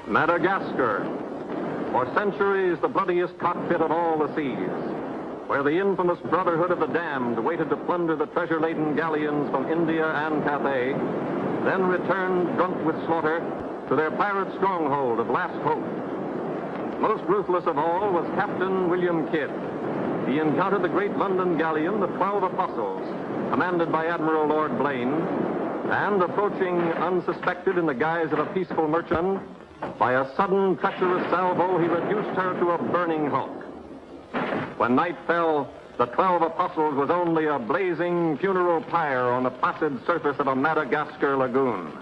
Madagascar, for centuries the bloodiest cockpit of all the seas, where the infamous Brotherhood of the Damned waited to plunder the treasure-laden galleons from India and Cathay, then returned drunk with slaughter to their pirate stronghold of Last Hope. Most ruthless of all was Captain William Kidd. He encountered the great London galleon, the 12 Apostles, commanded by Admiral Lord Blaine, and approaching unsuspected in the guise of a peaceful merchant, by a sudden treacherous salvo, he reduced her to a burning hulk. When night fell, the 12 Apostles was only a blazing funeral pyre on the placid surface of a Madagascar lagoon.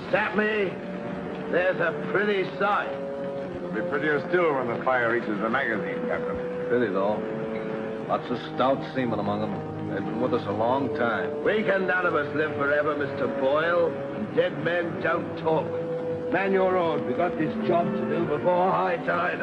Stop me. There's a pretty sight. It'll be prettier still when the fire reaches the magazine, Captain. Pity, though. Lots of stout seamen among them. They've been with us a long time. We can none of us live forever, Mr. Boyle. And dead men don't talk. Man your oars. We got this job to do before high tide.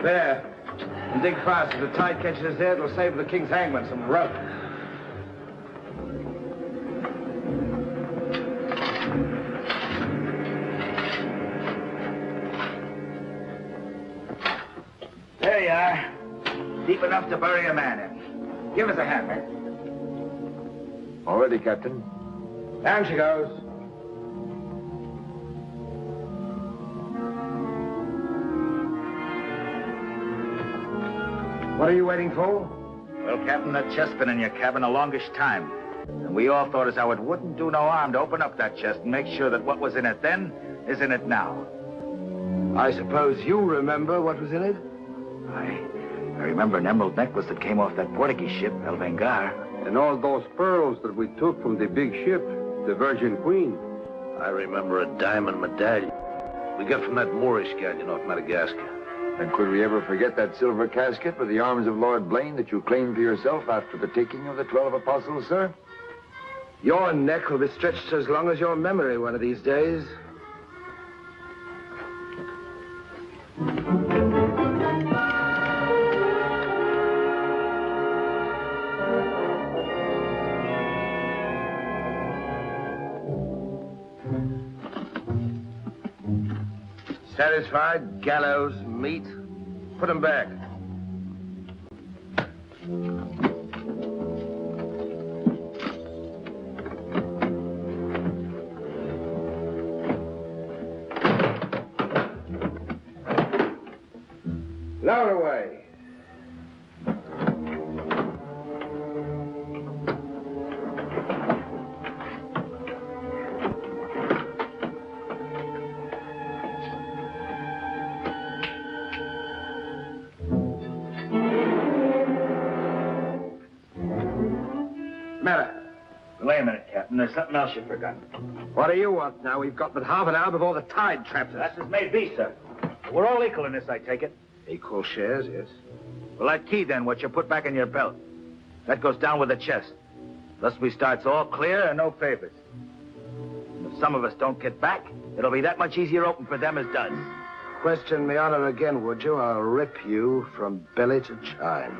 There. And dig fast. If the tide catches us there, it'll save the king's hangman some rope. There you are. Deep enough to bury a man in. Give us a hand, man. All ready, Captain. Down she goes. What are you waiting for? Well, Captain, that chest's been in your cabin a longish time. And we all thought as how it wouldn't do no harm to open up that chest and make sure that what was in it then is in it now. I suppose you remember what was in it? I remember an emerald necklace that came off that Portuguese ship, El Vengar. And all those pearls that we took from the big ship, the Virgin Queen. I remember a diamond medallion we got from that Moorish galleon off Madagascar. And could we ever forget that silver casket with the arms of Lord Blaine that you claimed for yourself after the taking of the 12 Apostles, sir? Your neck will be stretched as long as your memory one of these days. Satisfied? Gallows, meat. Put them back. Lower away. Wait a minute, Captain. There's something else you forgot. What do you want now? We've got but half an hour before the tide traps us. That's as may be, sir. We're all equal in this, I take it. Equal shares, yes. Well, that key, then, what you put back in your belt, that goes down with the chest. Thus we starts all clear and no favors. And if some of us don't get back, it'll be that much easier open for them as does. Question me honor again, would you? I'll rip you from belly to chine.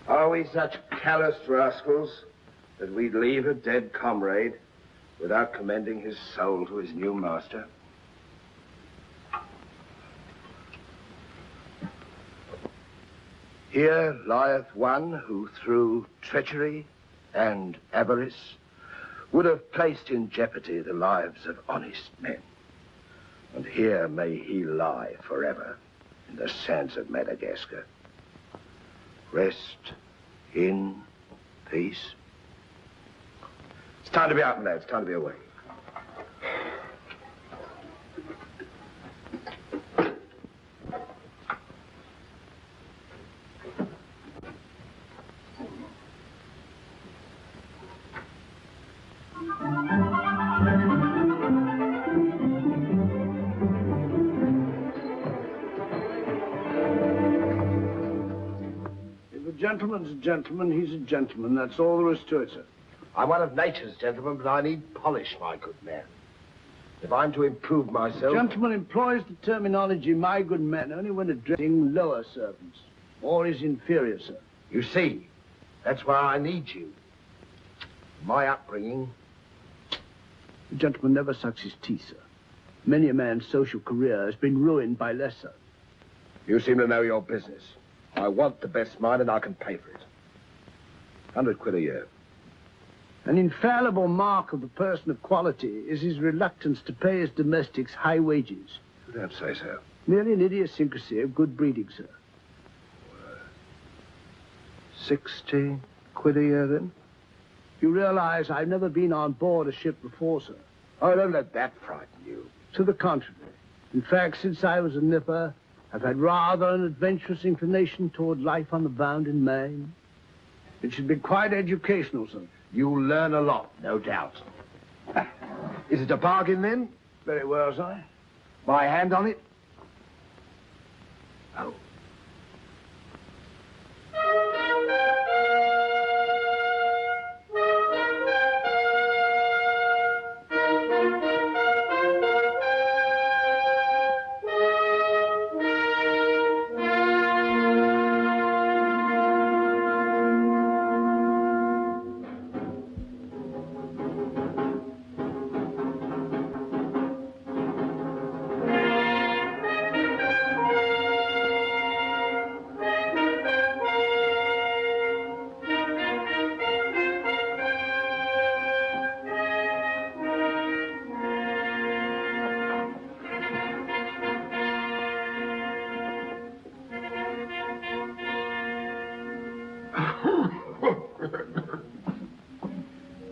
Are we such callous rascals that we'd leave a dead comrade without commending his soul to his new master? Here lieth one who through treachery and avarice would have placed in jeopardy the lives of honest men. And here may he lie forever in the sands of Madagascar. Rest in peace. It's time to be out, lads. It's time to be away. Gentleman's a gentleman, he's a gentleman. That's all there is to it, sir. I'm one of nature's gentlemen, but I need polish, my good man. If I'm to improve myself... Gentleman employs the terminology, my good man, only when addressing lower servants, or his inferior, sir. You see, that's why I need you. My upbringing... The gentleman never sucks his teeth, sir. Many a man's social career has been ruined by lesser. You seem to know your business. I want the best mine, and I can pay for it. 100 quid a year. An infallible mark of the person of quality is his reluctance to pay his domestics high wages. You don't say so. Merely an idiosyncrasy of good breeding, sir. 60 quid a year, then? You realize I've never been on board a ship before, sir. Oh, don't let that frighten you. To the contrary. In fact, since I was a nipper, I've had rather an adventurous inclination toward life on the bound in Maine. It should be quite educational, sir. You'll learn a lot, no doubt. Is it a bargain, then? Very well, sir. My hand on it? Oh.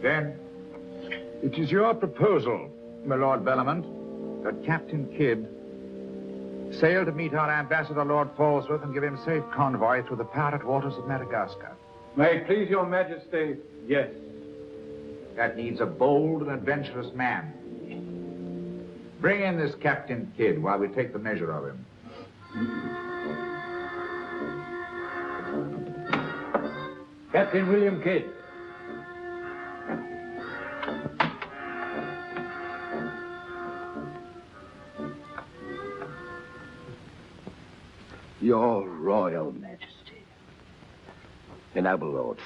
Then, it is your proposal, my Lord Bellament, that Captain Kidd sail to meet our ambassador, Lord Falsworth, and give him safe convoy through the pirate waters of Madagascar. May it please your majesty, yes. That needs a bold and adventurous man. Bring in this Captain Kidd while we take the measure of him. Captain William Kidd. Your Royal Majesty. Your noble lords.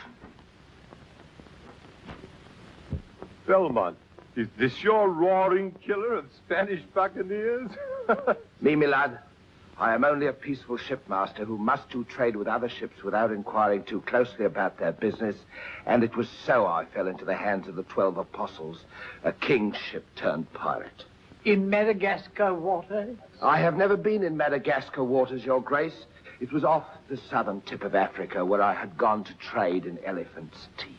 Belmont, is this your roaring killer of Spanish buccaneers? Me, my lad. I am only a peaceful shipmaster who must do trade with other ships without inquiring too closely about their business, and it was so I fell into the hands of the 12 apostles, a king's ship turned pirate. In Madagascar waters? I have never been in Madagascar waters, Your Grace. It was off the southern tip of Africa where I had gone to trade in elephants' teeth.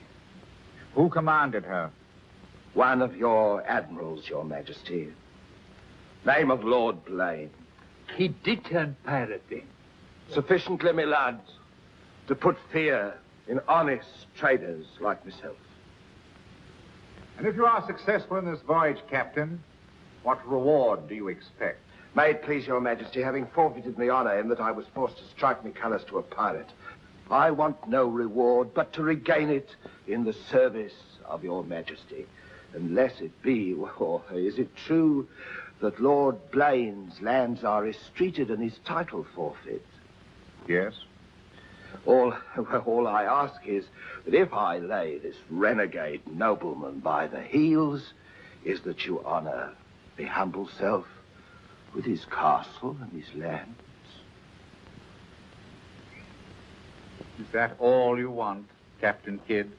Who commanded her? One of your admirals, Your Majesty. Name of Lord Blaine. He did turn pirate then? Sufficiently, my lads, to put fear in honest traders like myself. And if you are successful in this voyage, Captain, what reward do you expect? May it please Your Majesty, having forfeited my honor in that I was forced to strike me colors to a pirate, I want no reward but to regain it in the service of Your Majesty. Unless it be, or is it true that Lord Blaine's lands are estreated and his title forfeit? Yes. All I ask is that if I lay this renegade nobleman by the heels, is that you honor the humble self with his castle and his lands. Is that all you want, Captain Kidd?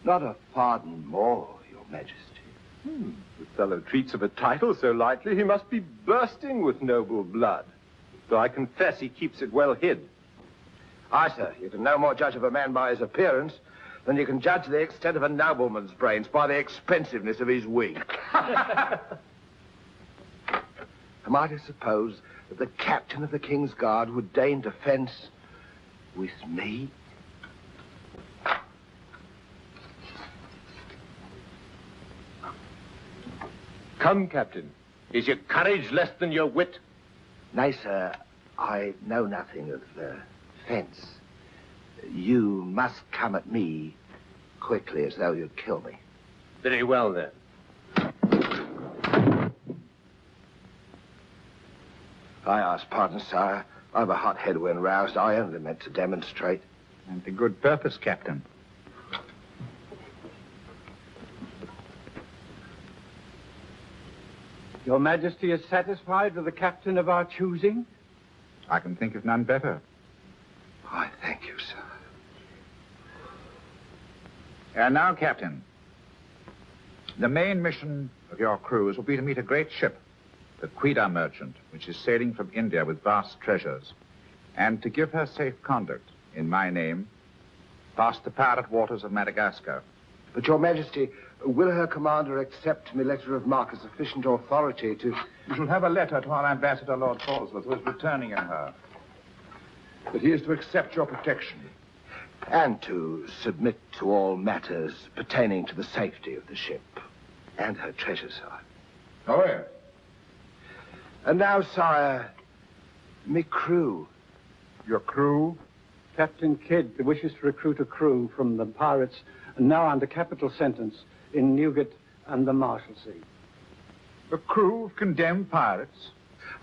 Not a pardon more, Your Majesty. The fellow treats of a title so lightly, he must be bursting with noble blood. Though I confess he keeps it well hid. Aye, sir, you can no more judge of a man by his appearance than you can judge the extent of a nobleman's brains by the expensiveness of his wig. Am I to suppose that the captain of the King's Guard would deign defense with me? Come, Captain. Is your courage less than your wit? Nay, sir, I know nothing of fence. You must come at me quickly as though you'd kill me. Very well, then. I ask pardon, sire. I've a hot head when roused. I only meant to demonstrate. And to good purpose, Captain. Your Majesty is satisfied with the captain of our choosing? I can think of none better. I thank you, sir. And now, Captain, the main mission of your cruise will be to meet a great ship, the Quida merchant, which is sailing from India with vast treasures, and to give her safe conduct in my name past the pirate waters of Madagascar. But, Your Majesty, will her commander accept my letter of marque as sufficient authority to... You shall have a letter to our ambassador, Lord Falsworth, who is returning in her. That he is to accept your protection. And to submit to all matters pertaining to the safety of the ship and her treasures, sire. Oh, yes. And now, sire, me crew. Your crew? Captain Kidd wishes to recruit a crew from the pirates now under capital sentence in Newgate and the Marshalsea. A crew of condemned pirates?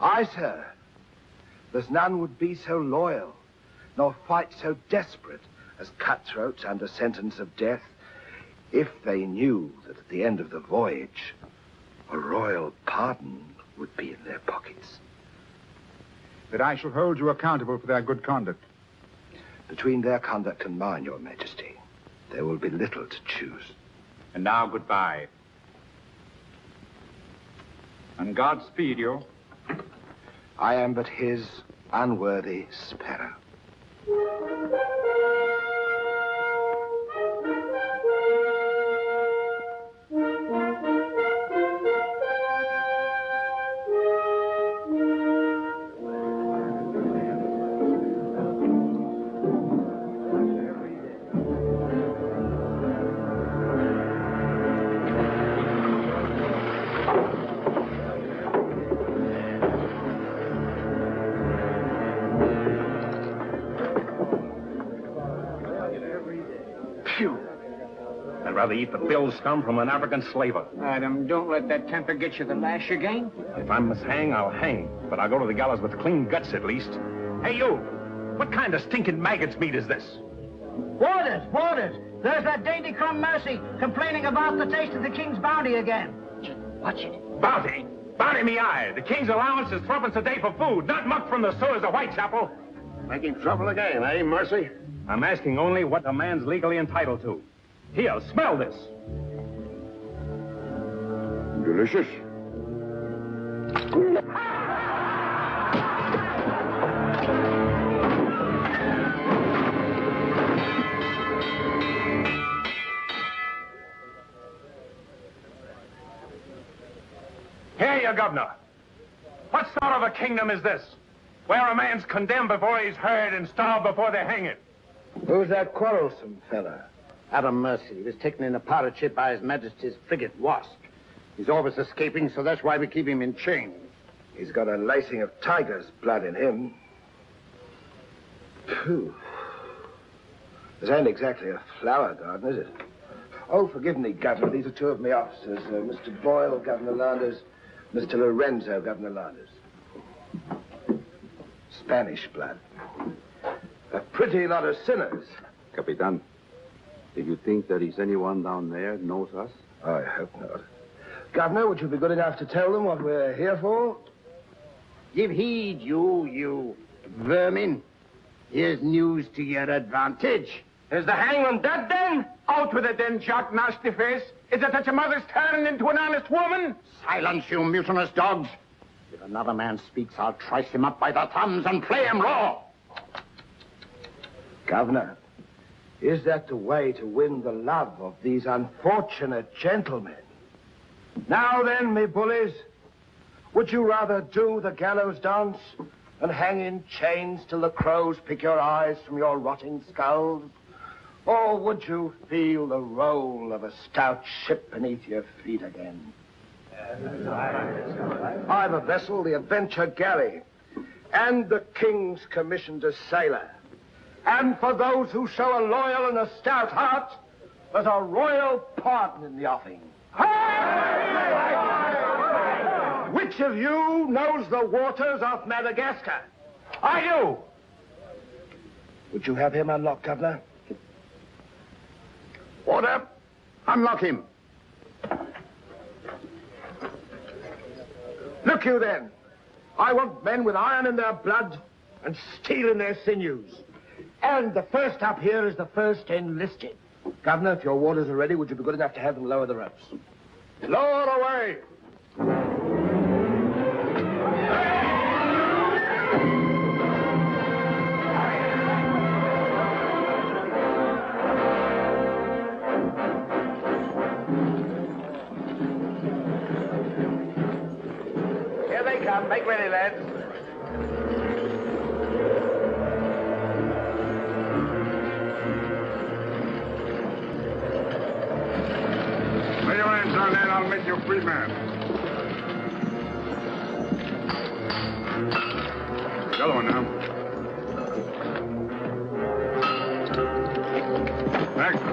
Aye, sir. There's none would be so loyal, nor fight so desperate as cutthroats under sentence of death, if they knew that at the end of the voyage, a royal pardon would be in their pockets. That I shall hold you accountable for their good conduct. Between their conduct and mine, Your Majesty, there will be little to choose. And now, goodbye. And God speed you. I am but his unworthy sparrow. I'd rather eat the bill scum from an African slaver. Adam, don't let that temper get you the lash again. If I must hang, I'll hang. But I'll go to the gallows with clean guts, at least. Hey, you! What kind of stinking maggot's meat is this? Waters, Waters! There's that dainty crumb Mercy complaining about the taste of the king's bounty again. Watch it. Bounty? Bounty me eye. The king's allowance is threepence a day for food, not muck from the sewers of Whitechapel. Making trouble again, eh, Mercy? I'm asking only what a man's legally entitled to. Here, smell this. Delicious. Here, you governor. What sort of a kingdom is this? Where a man's condemned before he's heard and starved before they hang him. Who's that quarrelsome fella? Adam Mercy. He was taken in a pirate ship by His Majesty's frigate Wasp. He's always escaping, so that's why we keep him in chains. He's got a lacing of tiger's blood in him. Phew. This ain't exactly a flower garden, is it? Oh, forgive me, Governor. These are two of my officers. Mr. Boyle, Governor Landers. Mr. Lorenzo, Governor Landers. Spanish blood. A pretty lot of sinners. Capitan, do you think there is anyone down there who knows us? I hope not. Governor, would you be good enough to tell them what we're here for? Give heed, you vermin. Here's news to your advantage. Is the hangman dead, then? Out with it, then, Jock Nasty Face. Is it that your mother's turning into an honest woman? Silence, you mutinous dogs. If another man speaks, I'll trice him up by the thumbs and play him raw. Governor, is that the way to win the love of these unfortunate gentlemen? Now then, me bullies, would you rather do the gallows dance and hang in chains till the crows pick your eyes from your rotting skulls? Or would you feel the roll of a stout ship beneath your feet again? I've a vessel, the Adventure Galley, and the King's commissioned a sailor. And for those who show a loyal and a stout heart, there's a royal pardon in the offing. Which of you knows the waters of Madagascar? I do. Would you have him unlocked, Governor? Order. Unlock him. Look you then. I want men with iron in their blood and steel in their sinews. And the first up here is the first enlisted. Governor, if your warders are ready, would you be good enough to have them lower the ropes? Lower away! Here they come. Make ready, lads. Lay your hands on that, I'll make you a free man. The other one now. Next.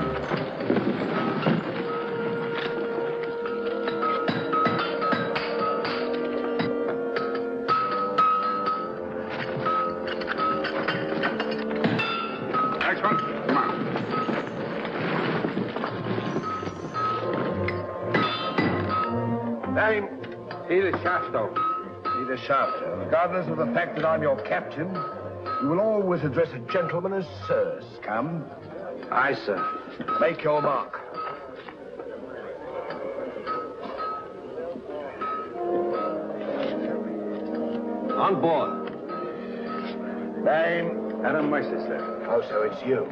Next one. Come on. Name? Peter Shafto. Peter Shafto. Regardless of the fact that I'm your captain, you will always address a gentleman as Sir Scum. Aye, sir. Make your mark. On board. Name? Adam Mercy, sir. Oh, so it's you.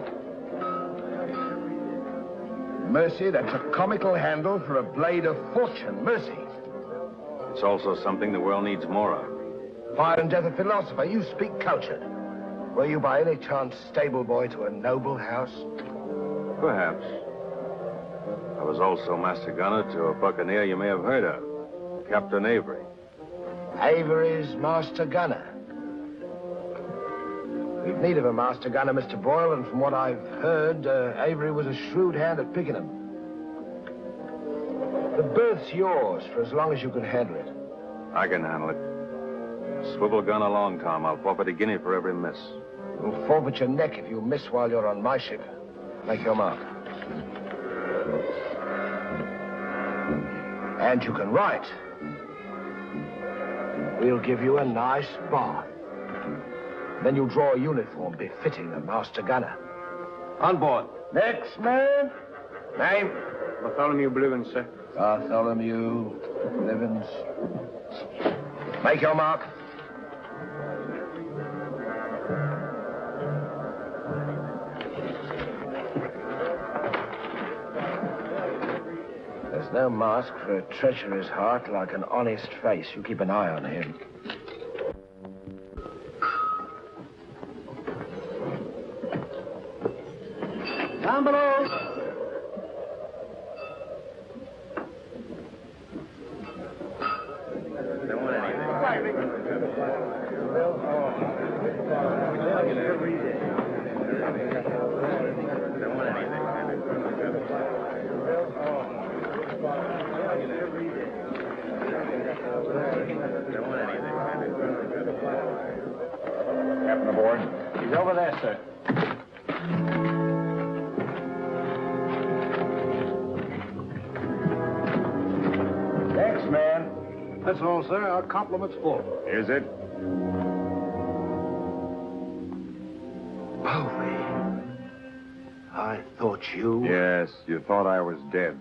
Mercy, that's a comical handle for a blade of fortune. Mercy. It's also something the world needs more of. Fire and death a philosopher. You speak cultured. Were you by any chance stable boy to a noble house? Perhaps. I was also master gunner to a buccaneer you may have heard of, Captain Avery. Avery's master gunner. We've need of a master gunner, Mr. Boyle, and from what I've heard, Avery was a shrewd hand at picking them. The berth's yours for as long as you can handle it. I can handle it. Swivel gun along, Tom. I'll forfeit a guinea for every miss. You'll forfeit your neck if you miss while you're on my ship. Make your mark. And you can write. We'll give you a nice bath. Then you'll draw a uniform befitting a master gunner. On board. Next man. Name? Bartholomew Blivens, sir. Bartholomew Blivens. Make your mark. There's no mask for a treacherous heart like an honest face. You keep an eye on him. Down below. Captain aboard. He's over there, sir. Next man. That's all, sir. Our compliment's full. Is it? I thought you... Yes, you thought I was dead.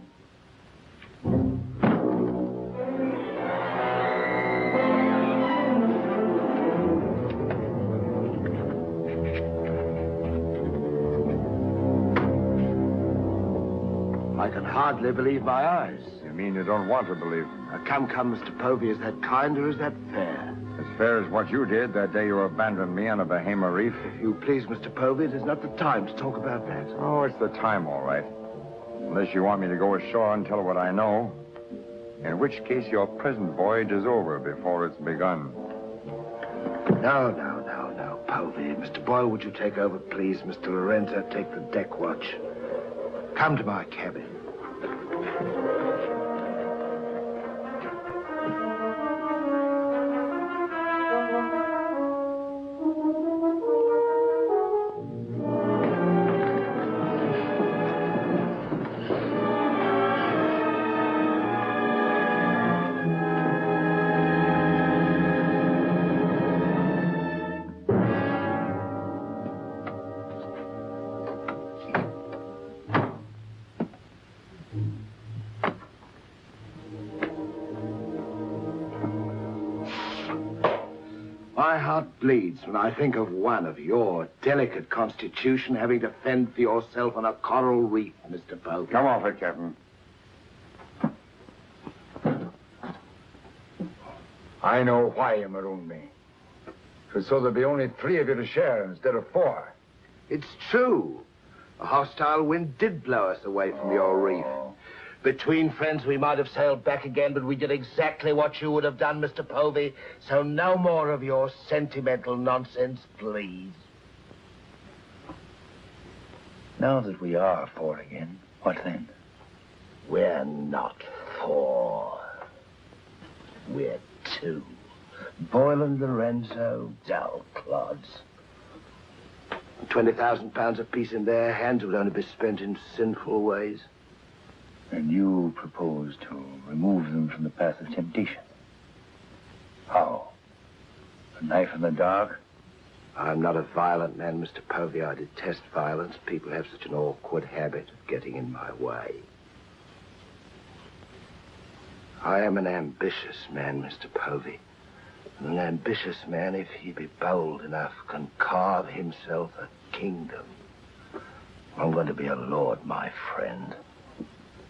I can hardly believe my eyes. You mean you don't want to believe? Come, Mr. Povey, is that kind or is that fair? As fair as what you did that day you abandoned me on a Bahama reef. If you please, Mr. Povey, it is not the time to talk about that. Oh, it's the time, all right. Unless you want me to go ashore and tell what I know. In which case your present voyage is over before it's begun. No, Povey. Mr. Boyle, would you take over, please? Mr. Lorenzo, take the deck watch. Come to my cabin. My heart bleeds when I think of one of your delicate constitution having to fend for yourself on a coral reef, Mr. Povey. Come off it, Captain. I know why you marooned me. It was so there'd be only 3 of you to share instead of 4. It's true. A hostile wind did blow us away from your reef. Between friends, we might have sailed back again, but we did exactly what you would have done, Mr. Povey. So no more of your sentimental nonsense, please. Now that we are 4 again, what then? We're not 4. We're 2. Boyle and Lorenzo, dull clods. 20,000 pounds apiece in their hands would only be spent in sinful ways. And you propose to remove them from the path of temptation. How? A knife in the dark? I'm not a violent man, Mr. Povey. I detest violence. People have such an awkward habit of getting in my way. I am an ambitious man, Mr. Povey. And an ambitious man, if he be bold enough, can carve himself a kingdom. I'm going to be a lord, my friend.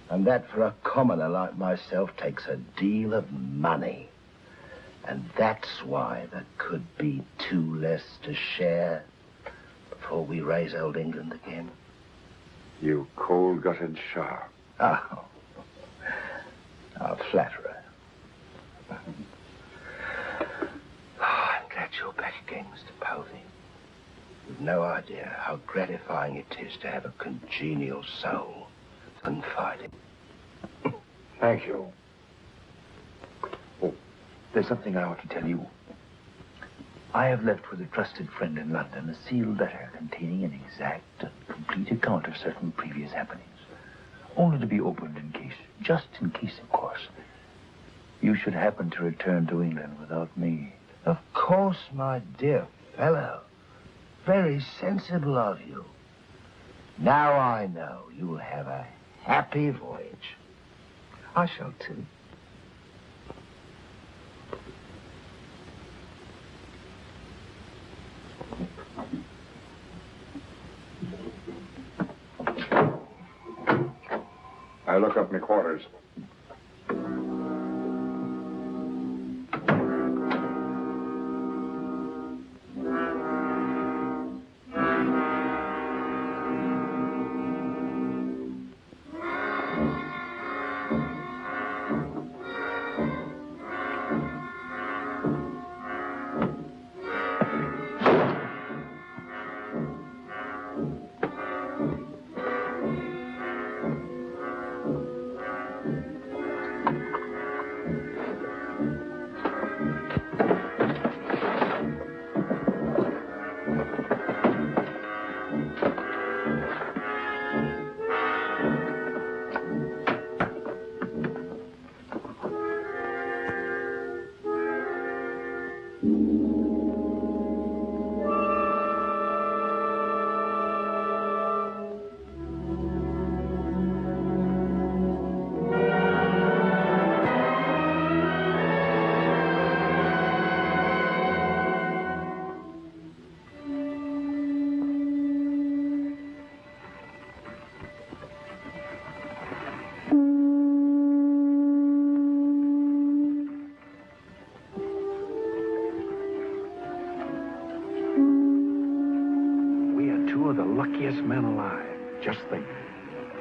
And that, for a commoner like myself, takes a deal of money. And that's why there could be 2 less to share before we raise old England again. You cold-gutted shark. Oh, a flatterer. Oh, I'm glad you're back again, Mr. Povey. You've no idea how gratifying it is to have a congenial soul confiding. Thank you. Oh, there's something I ought to tell you. I have left with a trusted friend in London a sealed letter containing an exact and complete account of certain previous happenings. Only to be opened in case, just in case, of course, you should happen to return to England without me. Of course, my dear fellow. Very sensible of you. Now I know you'll have a happy voyage. I shall too. I look up my quarters.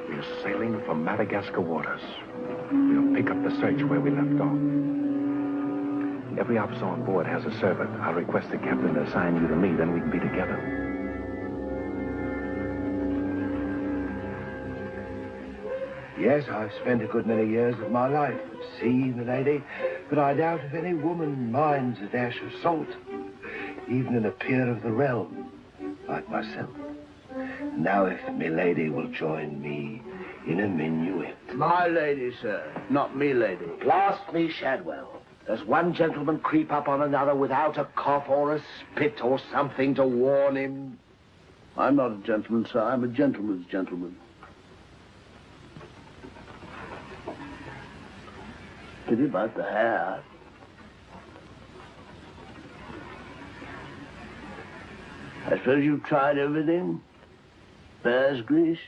We're sailing for Madagascar waters. We'll pick up the search where we left off. Every officer on board has a servant. I'll request the captain to assign you to me, then we can be together. Yes, I've spent a good many years of my life at sea, milady, but I doubt if any woman minds a dash of salt, even in a peer of the realm, like myself. Now, if milady will join me in a minuet. My lady, sir, not me lady. Blast me, Shadwell. Does one gentleman creep up on another without a cough or a spit or something to warn him? I'm not a gentleman, sir. I'm a gentleman's gentleman. Pity about the hair. I suppose you've tried everything? Bear's grease?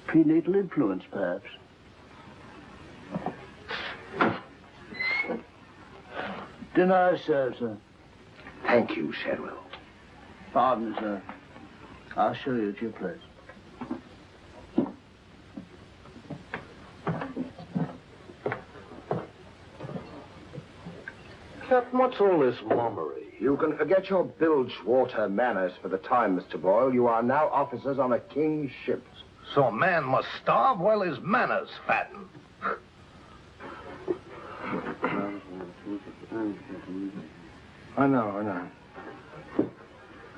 Prenatal influence, perhaps? Dinner served, sir. Thank you, Shadwell. Pardon, sir. I'll show you at your place. Captain, what's all this mummery? You can forget your bilge-water manners for the time, Mr. Boyle. You are now officers on a king's ship. So a man must starve while his manners fatten. I know.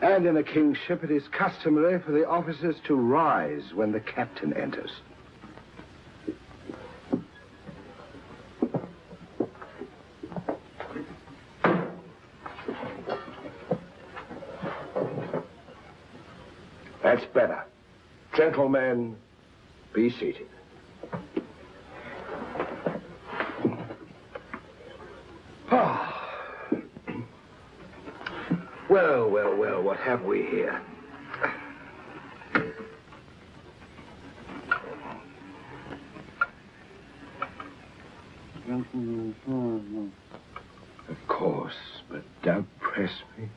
And in a king's ship, it is customary for the officers to rise when the captain enters. That's better. Gentlemen, be seated. Well, what have we here? Of course, but don't press me.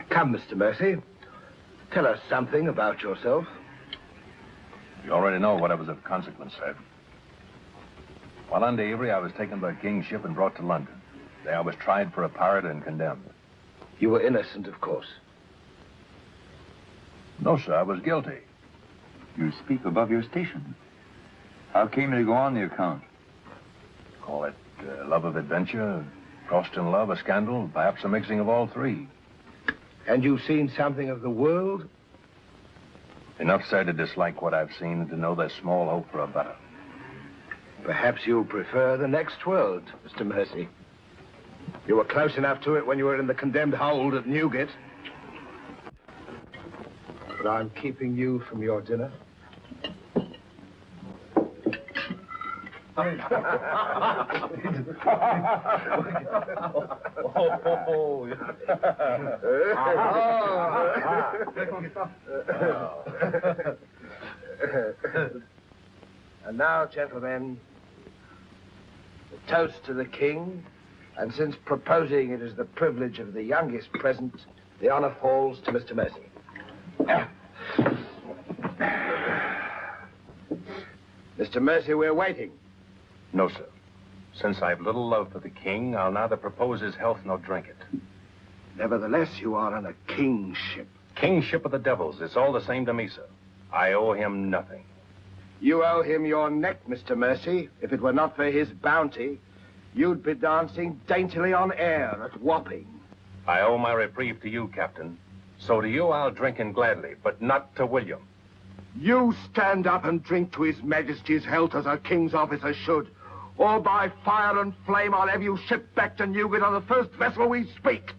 Come, Mr. Mercy. Tell us something about yourself. You already know what was of consequence, sir. While under Avery, I was taken by King's ship and brought to London. There I was tried for a pirate and condemned. You were innocent, of course. No, sir, I was guilty. You speak above your station. How came you to go on the account? Call it love of adventure, crossed in love, a scandal, perhaps a mixing of all three. And you've seen something of the world? Enough, sir, to dislike what I've seen and to know there's small hope for a better. Perhaps you'll prefer the next world, Mr. Mercy. You were close enough to it when you were in the condemned hold at Newgate. But I'm keeping you from your dinner. And now, gentlemen, a toast to the king, and since proposing it is the privilege of the youngest present, the honor falls to Mr. Mercy. Mr. Mercy, we're waiting. No, sir. Since I've little love for the king, I'll neither propose his health nor drink it. Nevertheless, you are on a king's ship. King's ship of the devils. It's all the same to me, sir. I owe him nothing. You owe him your neck, Mr. Mercy. If it were not for his bounty, you'd be dancing daintily on air at Wapping. I owe my reprieve to you, Captain. So to you I'll drink in gladly, but not to William. You stand up and drink to His Majesty's health as a king's officer should. Or by fire and flame, I'll have you shipped back to Newgate on the first vessel we speak.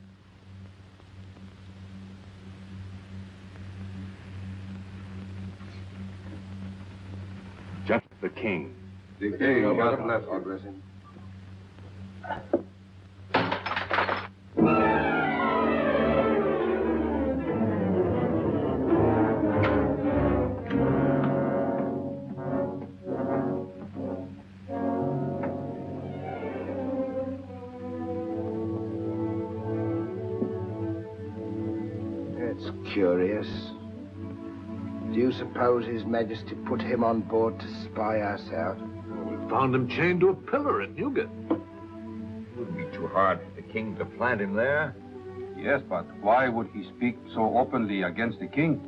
Just the king. The king. God bless him. Curious. Do you suppose His Majesty put him on board to spy us out? We found him chained to a pillar at Newgate. Wouldn't be too hard for the king to plant him there. Yes, but why would he speak so openly against the king?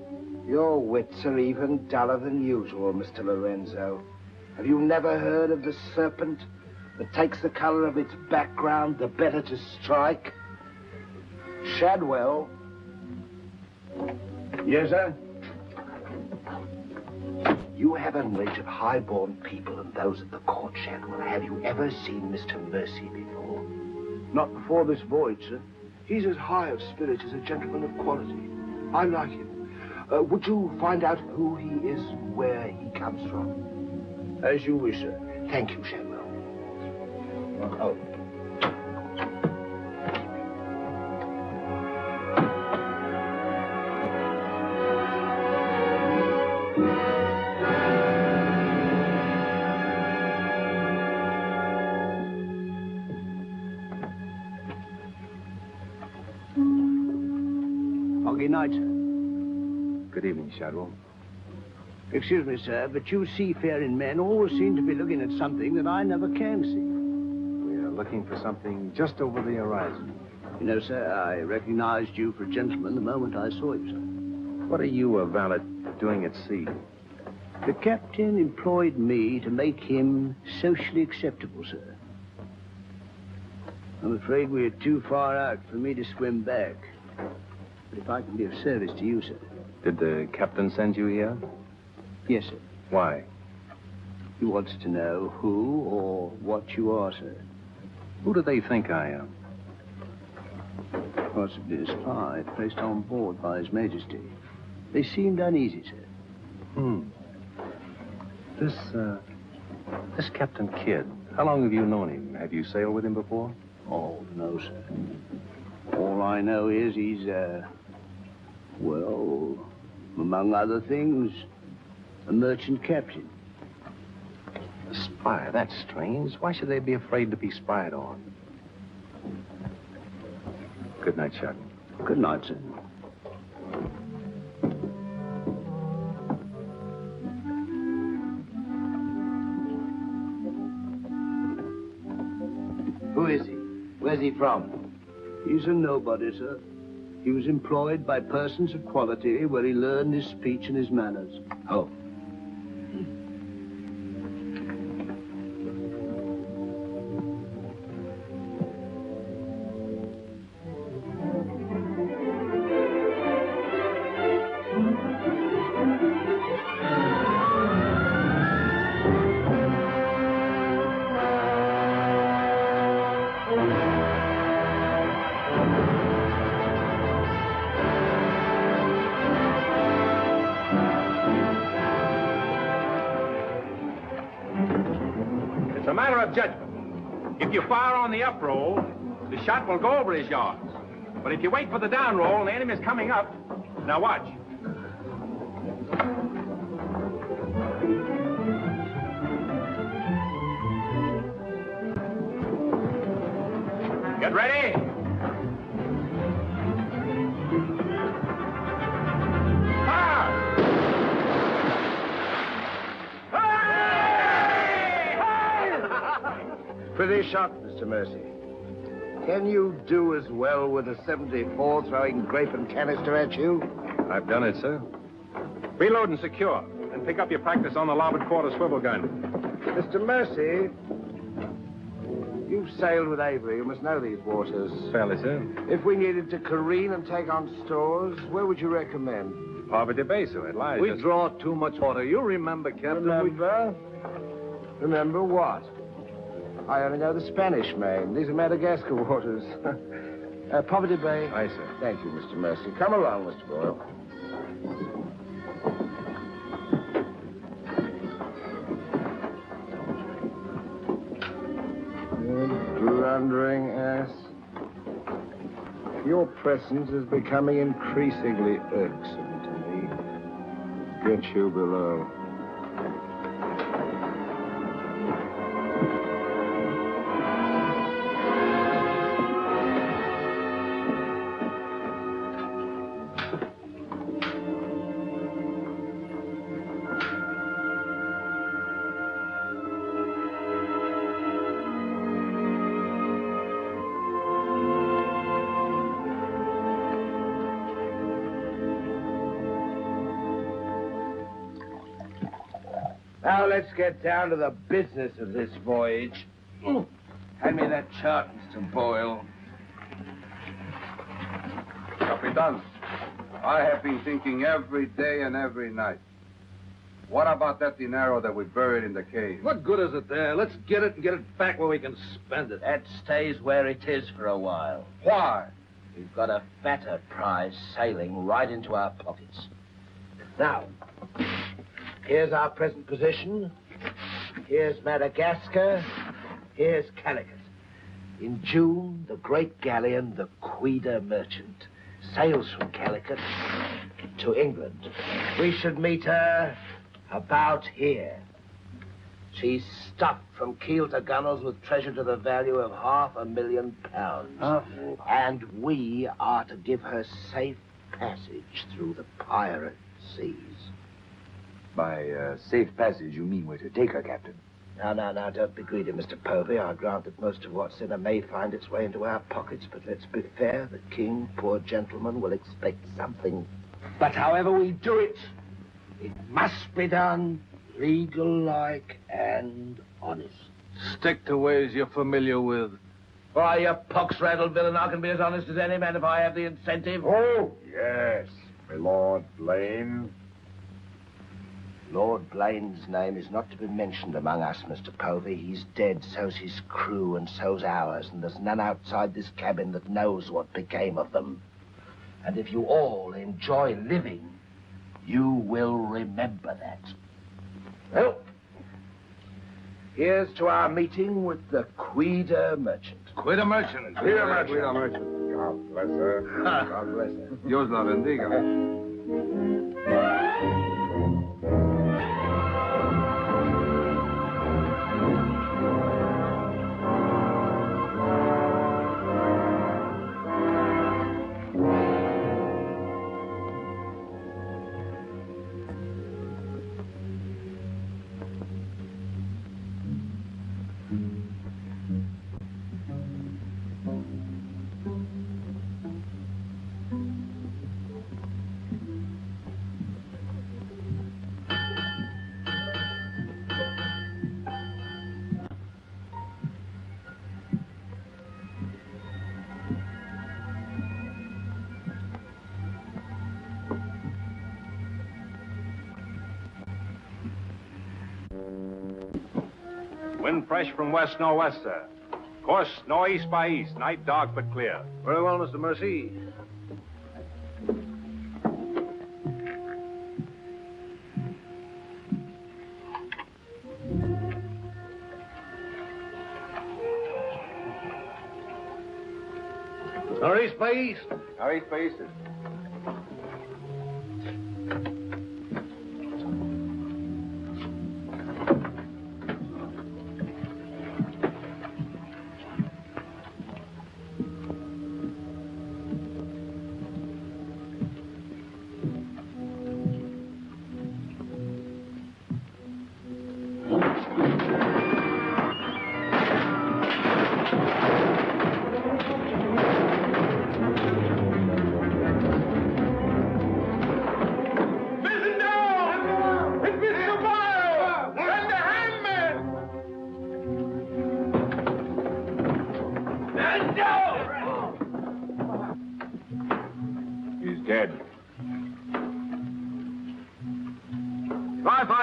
Your wits are even duller than usual, Mr. Lorenzo. Have you never heard of the serpent that takes the color of its background the better to strike? Shadwell. Yes, sir? You have a knowledge of high-born people and those at the court, Shadwell. Have you ever seen Mr. Mercy before? Not before this voyage, sir. He's as high of spirit as a gentleman of quality. I like him. Would you find out who he is, where he comes from? As you wish, sir. Thank you, Shadwell. Oh. Good night, sir. Good evening, Shadwell. Excuse me, sir, but you seafaring men always seem to be looking at something that I never can see. We are looking for something just over the horizon. You know, sir, I recognized you for a gentleman the moment I saw you, sir. What are you, a valet, doing at sea? The captain employed me to make him socially acceptable, sir. I'm afraid we're too far out for me to swim back. But if I can be of service to you, sir. Did the captain send you here? Yes, sir. Why? He wants to know who or what you are, sir. Who do they think I am? Possibly a spy placed on board by His Majesty. They seemed uneasy, sir. This Captain Kidd, how long have you known him? Have you sailed with him before? Oh, no, sir. All I know is he's, well, among other things, a merchant captain. A spy? That's strange. Why should they be afraid to be spied on? Good night, Shadwell. Good night, sir. Who is he? Where's he from? He's a nobody, sir. He was employed by persons of quality where he learned his speech and his manners. Oh. It's a matter of judgment. If you fire on the up roll, the shot will go over his yards. But if you wait for the down roll and the enemy's coming up, now watch. Get ready. Pretty shot, Mr. Mercy. Can you do as well with a 74 throwing grape and canister at you? I've done it, sir. Reload and secure. And pick up your practice on the larboard quarter swivel gun. Mr. Mercy, you've sailed with Avery. You must know these waters. Fairly, sir. If we needed to careen and take on stores, where would you recommend? Poverty Bay, sir. It lies. We draw too much water. You remember, Captain? Remember? Remember what? I only know the Spanish Main. These are Madagascar waters. Poverty Bay. Aye, sir. Thank you, Mr. Mercy. Come along, Mr. Boyle. Your presence is becoming increasingly irksome to me. Get you below. Now let's get down to the business of this voyage. Hand me that chart, Mr. Boyle. Capitan, I have been thinking every day and every night. What about that dinero that we buried in the cave? What good is it there? Let's get it and get it back where we can spend it. That stays where it is for a while. Why? We've got a fatter prize sailing right into our pockets. Now, here's our present position. Here's Madagascar. Here's Calicut. In June, the great galleon, the Queen Merchant, sails from Calicut to England. We should meet her about here. She's stuffed from keel to gunwales with treasure to the value of £500,000. And we are to give her safe passage through the pirate seas. By safe passage, you mean we're to take her, Captain? Now, don't be greedy, Mr. Povey. I grant that most of what's in her may find its way into our pockets, but let's be fair. The king, poor gentleman, will expect something. But however we do it, it must be done legal-like and honest. Stick to ways you're familiar with. Why, you pox-rattled villain, I can be as honest as any man if I have the incentive. Oh, yes, my Lord Blaine. Lord Blaine's name is not to be mentioned among us, Mr. Povey. He's dead, so's his crew, and so's ours, and there's none outside this cabin that knows what became of them. And if you all enjoy living, you will remember that. Well, here's to our meeting with the Queen Merchant. Queen Merchant. Queen Merchant. God bless her. God bless her. Dios la bendiga. Wind fresh from west-northwest, sir. Course northeast by east. Night dark but clear. Very well, Mr. Mercy. Northeast by east. Northeast by east.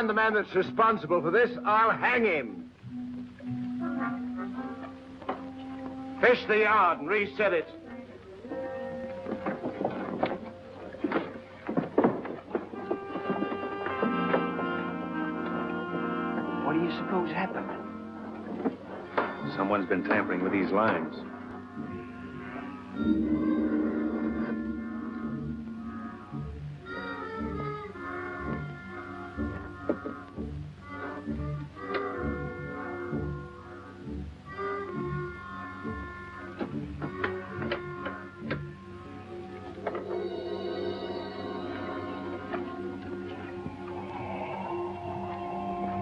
The man that's responsible for this, I'll hang him. Fish the yard and reset it. What do you suppose happened? Someone's been tampering with these lines.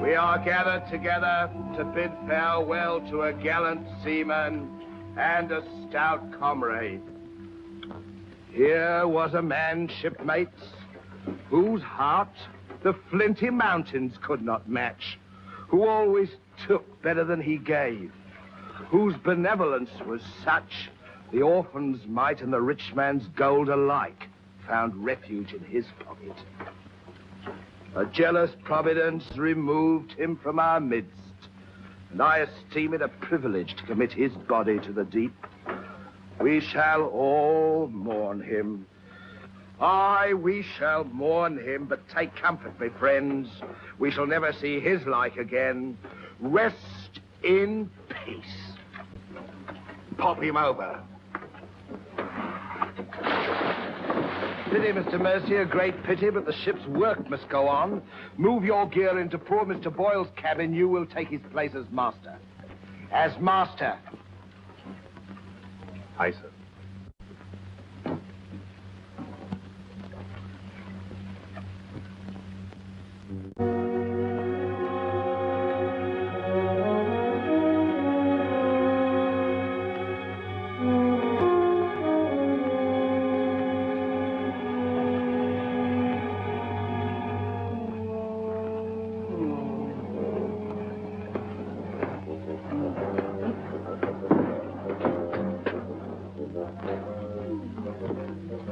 We are gathered together to bid farewell to a gallant seaman and a stout comrade. Here was a man, shipmates, whose heart the flinty mountains could not match, who always took better than he gave, whose benevolence was such the orphan's mite and the rich man's gold alike found refuge in his pocket. A jealous providence removed him from our midst, and I esteem it a privilege to commit his body to the deep. We shall all mourn him. Aye, we shall mourn him, but take comfort, my friends. We shall never see his like again. Rest in peace. Pop him over. Pity, Mr. Mercy, a great pity, but the ship's work must go on. Move your gear into poor Mr. Boyle's cabin. You will take his place as master. As master. Aye, sir.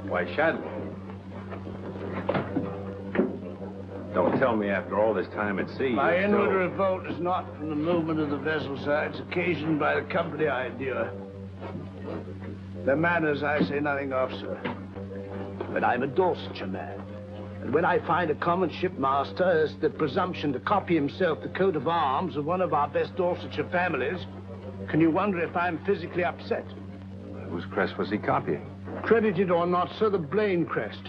Why, Shadley. Don't tell me after all this time at sea. My you're inward still- revolt is not from the movement of the vessel, sir. It's occasioned by the company I endure. Their manners I say nothing of, sir. But I'm a Dorsetshire man. And when I find a common shipmaster has the presumption to copy himself the coat of arms of one of our best Dorsetshire families, can you wonder if I'm physically upset? Whose crest was he copying? Credited or not, sir, the Blaine crest.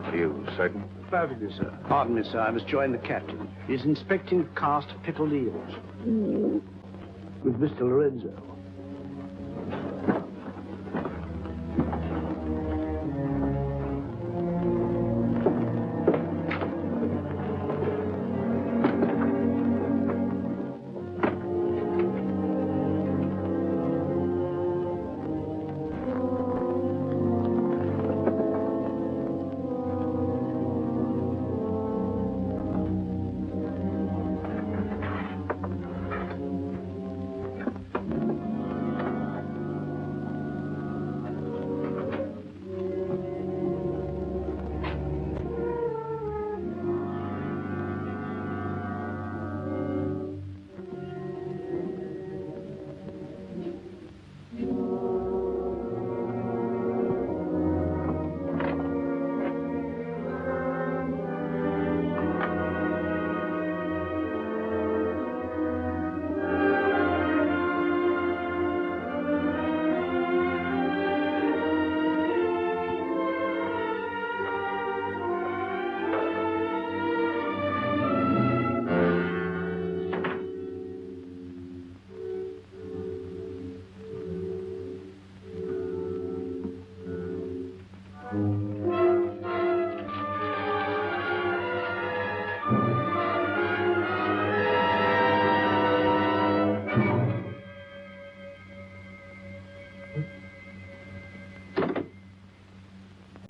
Are you certain? Perfectly, sir. Pardon me, sir. I must join the captain. He's inspecting the cast of pickled eels. With Mr. Lorenzo.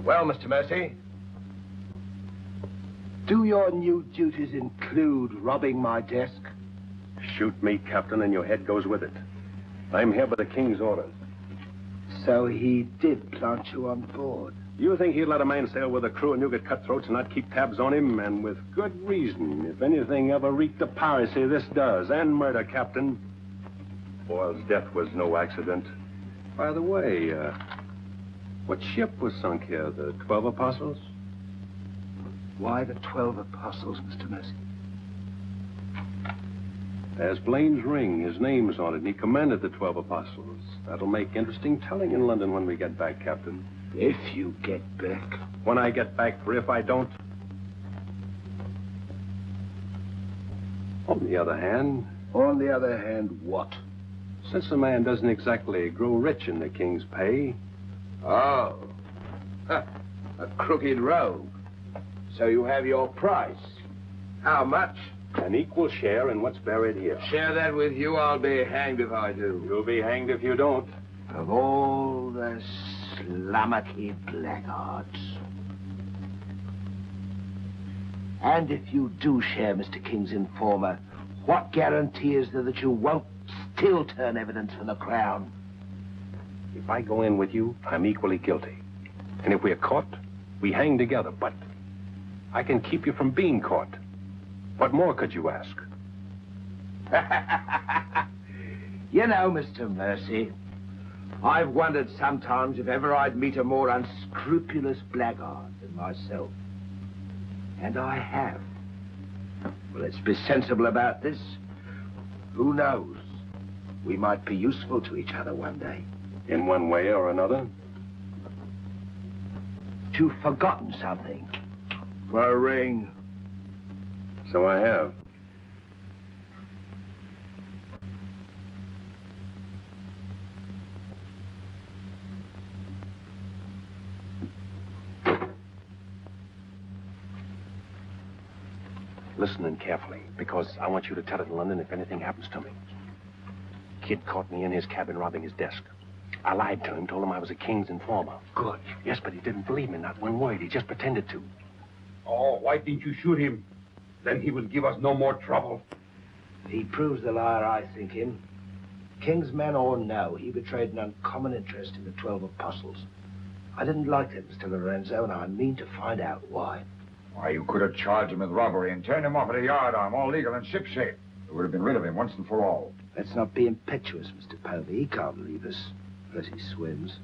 Well, Mr. Mercy, do your new duties include robbing my desk? Shoot me, Captain, and your head goes with it. I'm here by the King's orders. So he did plant you on board. You think he'd let a man sail with a crew and you get cutthroats and not keep tabs on him? And with good reason. If anything ever reeked of piracy, this does. And murder, Captain. Boyle's death was no accident. By the way, what ship was sunk here? The 12 Apostles? Why the 12 Apostles, Mr. Mercy? There's Blaine's ring. His name's on it, and he commanded the 12 Apostles. That'll make interesting telling in London when we get back, Captain. If you get back. When I get back, for if I don't. On the other hand... On the other hand, what? Since a man doesn't exactly grow rich in the King's pay... Oh. A crooked rogue. So you have your price. How much? An equal share in what's buried here. Share that with you, I'll be hanged if I do. You'll be hanged if you don't. Of all the slummocky blackguards. And if you do share Mr. King's informer, what guarantee is there that you won't still turn evidence for the Crown? If I go in with you, I'm equally guilty. And if we're caught, we hang together. But I can keep you from being caught. What more could you ask? You know, Mr. Mercy, I've wondered sometimes if ever I'd meet a more unscrupulous blackguard than myself. And I have. Well, let's be sensible about this. Who knows? We might be useful to each other one day. In one way or another? You've forgotten something. For a ring. So I have. Listen carefully, because I want you to tell it in London if anything happens to me. Kid caught me in his cabin robbing his desk. I lied to him, told him I was a King's informer. Good. Yes, but he didn't believe me, not one word. He just pretended to. Oh, why didn't you shoot him? Then he would give us no more trouble. He proves the liar I think him. King's men or no, he betrayed an uncommon interest in the 12 Apostles. I didn't like that, Mr. Lorenzo, and I mean to find out why. Why, you could have charged him with robbery and turned him off at a yardarm, all legal and shipshape. We would have been rid of him once and for all. Let's not be impetuous, Mr. Povey. He can't leave us, unless he swims.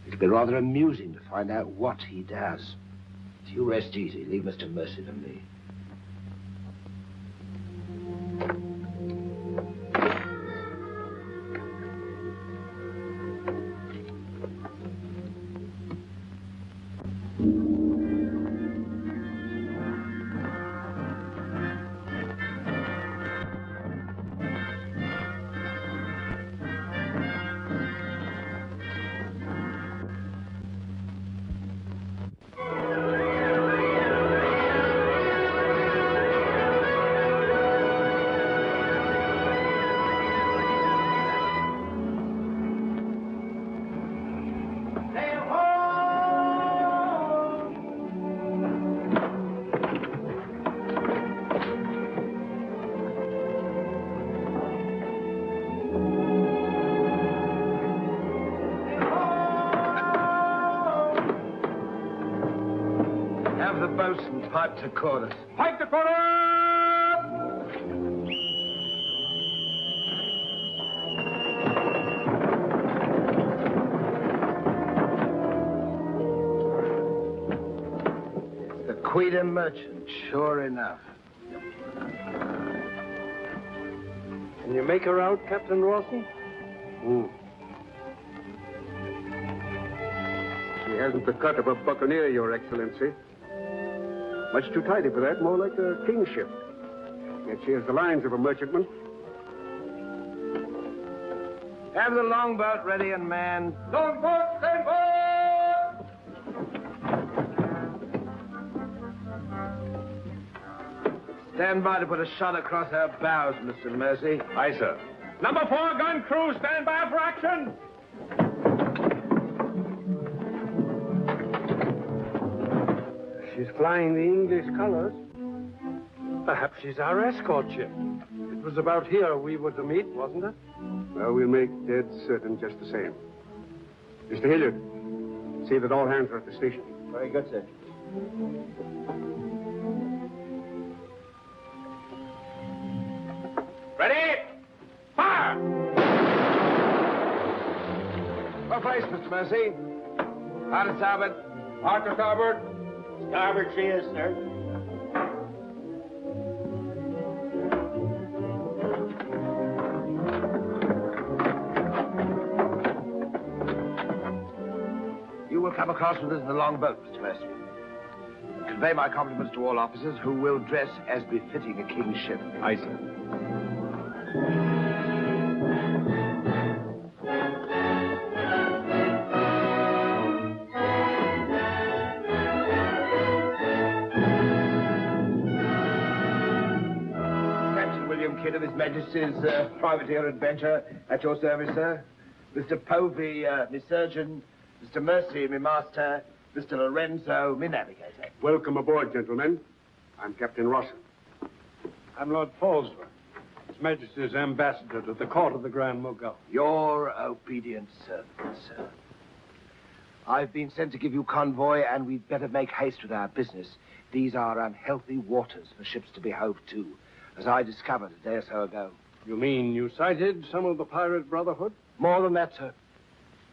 It'll be rather amusing to find out what he does. So you rest easy. Leave Mr. Mercy to me. Boatswain, pipe to quarters. Pipe to quarters! The Queen merchant, sure enough. Can you make her out, Captain Rawson? She hasn't the cut of a buccaneer, Your Excellency. Much too tidy for that, more like a king's ship. Yet she has the lines of a merchantman. Have the longboat ready and manned. Longboat, stand by! Stand by to put a shot across her bows, Mr. Mercy. Aye, sir. Number 4 gun crew, stand by for action! She's flying the English colors. Perhaps she's our escort ship. It was about here we were to meet, wasn't it? Well, we'll make dead certain just the same. Mr. Hilliard, see that all hands are at the station. Very good, sir. Ready? Fire! Well placed, Mr. Mercy. Hard to starboard. Hard to starboard. Starboard she is, sir. You will come across with us in the longboat, Mr. Mercy. Convey my compliments to all officers who will dress as befitting a king's ship. Aye, sir. Kidd of His Majesty's privateer adventure at your service, sir. Mr. Povey, me surgeon. Mr. Mercy, me master. Mr. Lorenzo, me navigator. Welcome aboard, gentlemen. I'm Captain Rawson. I'm Lord Falsworth, His Majesty's ambassador to the court of the Grand Mogul. Your obedient servant, sir. I've been sent to give you convoy, and we'd better make haste with our business. These are unhealthy waters for ships to be hove to, as I discovered a day or so ago. You mean you sighted some of the pirate brotherhood? More than that, sir.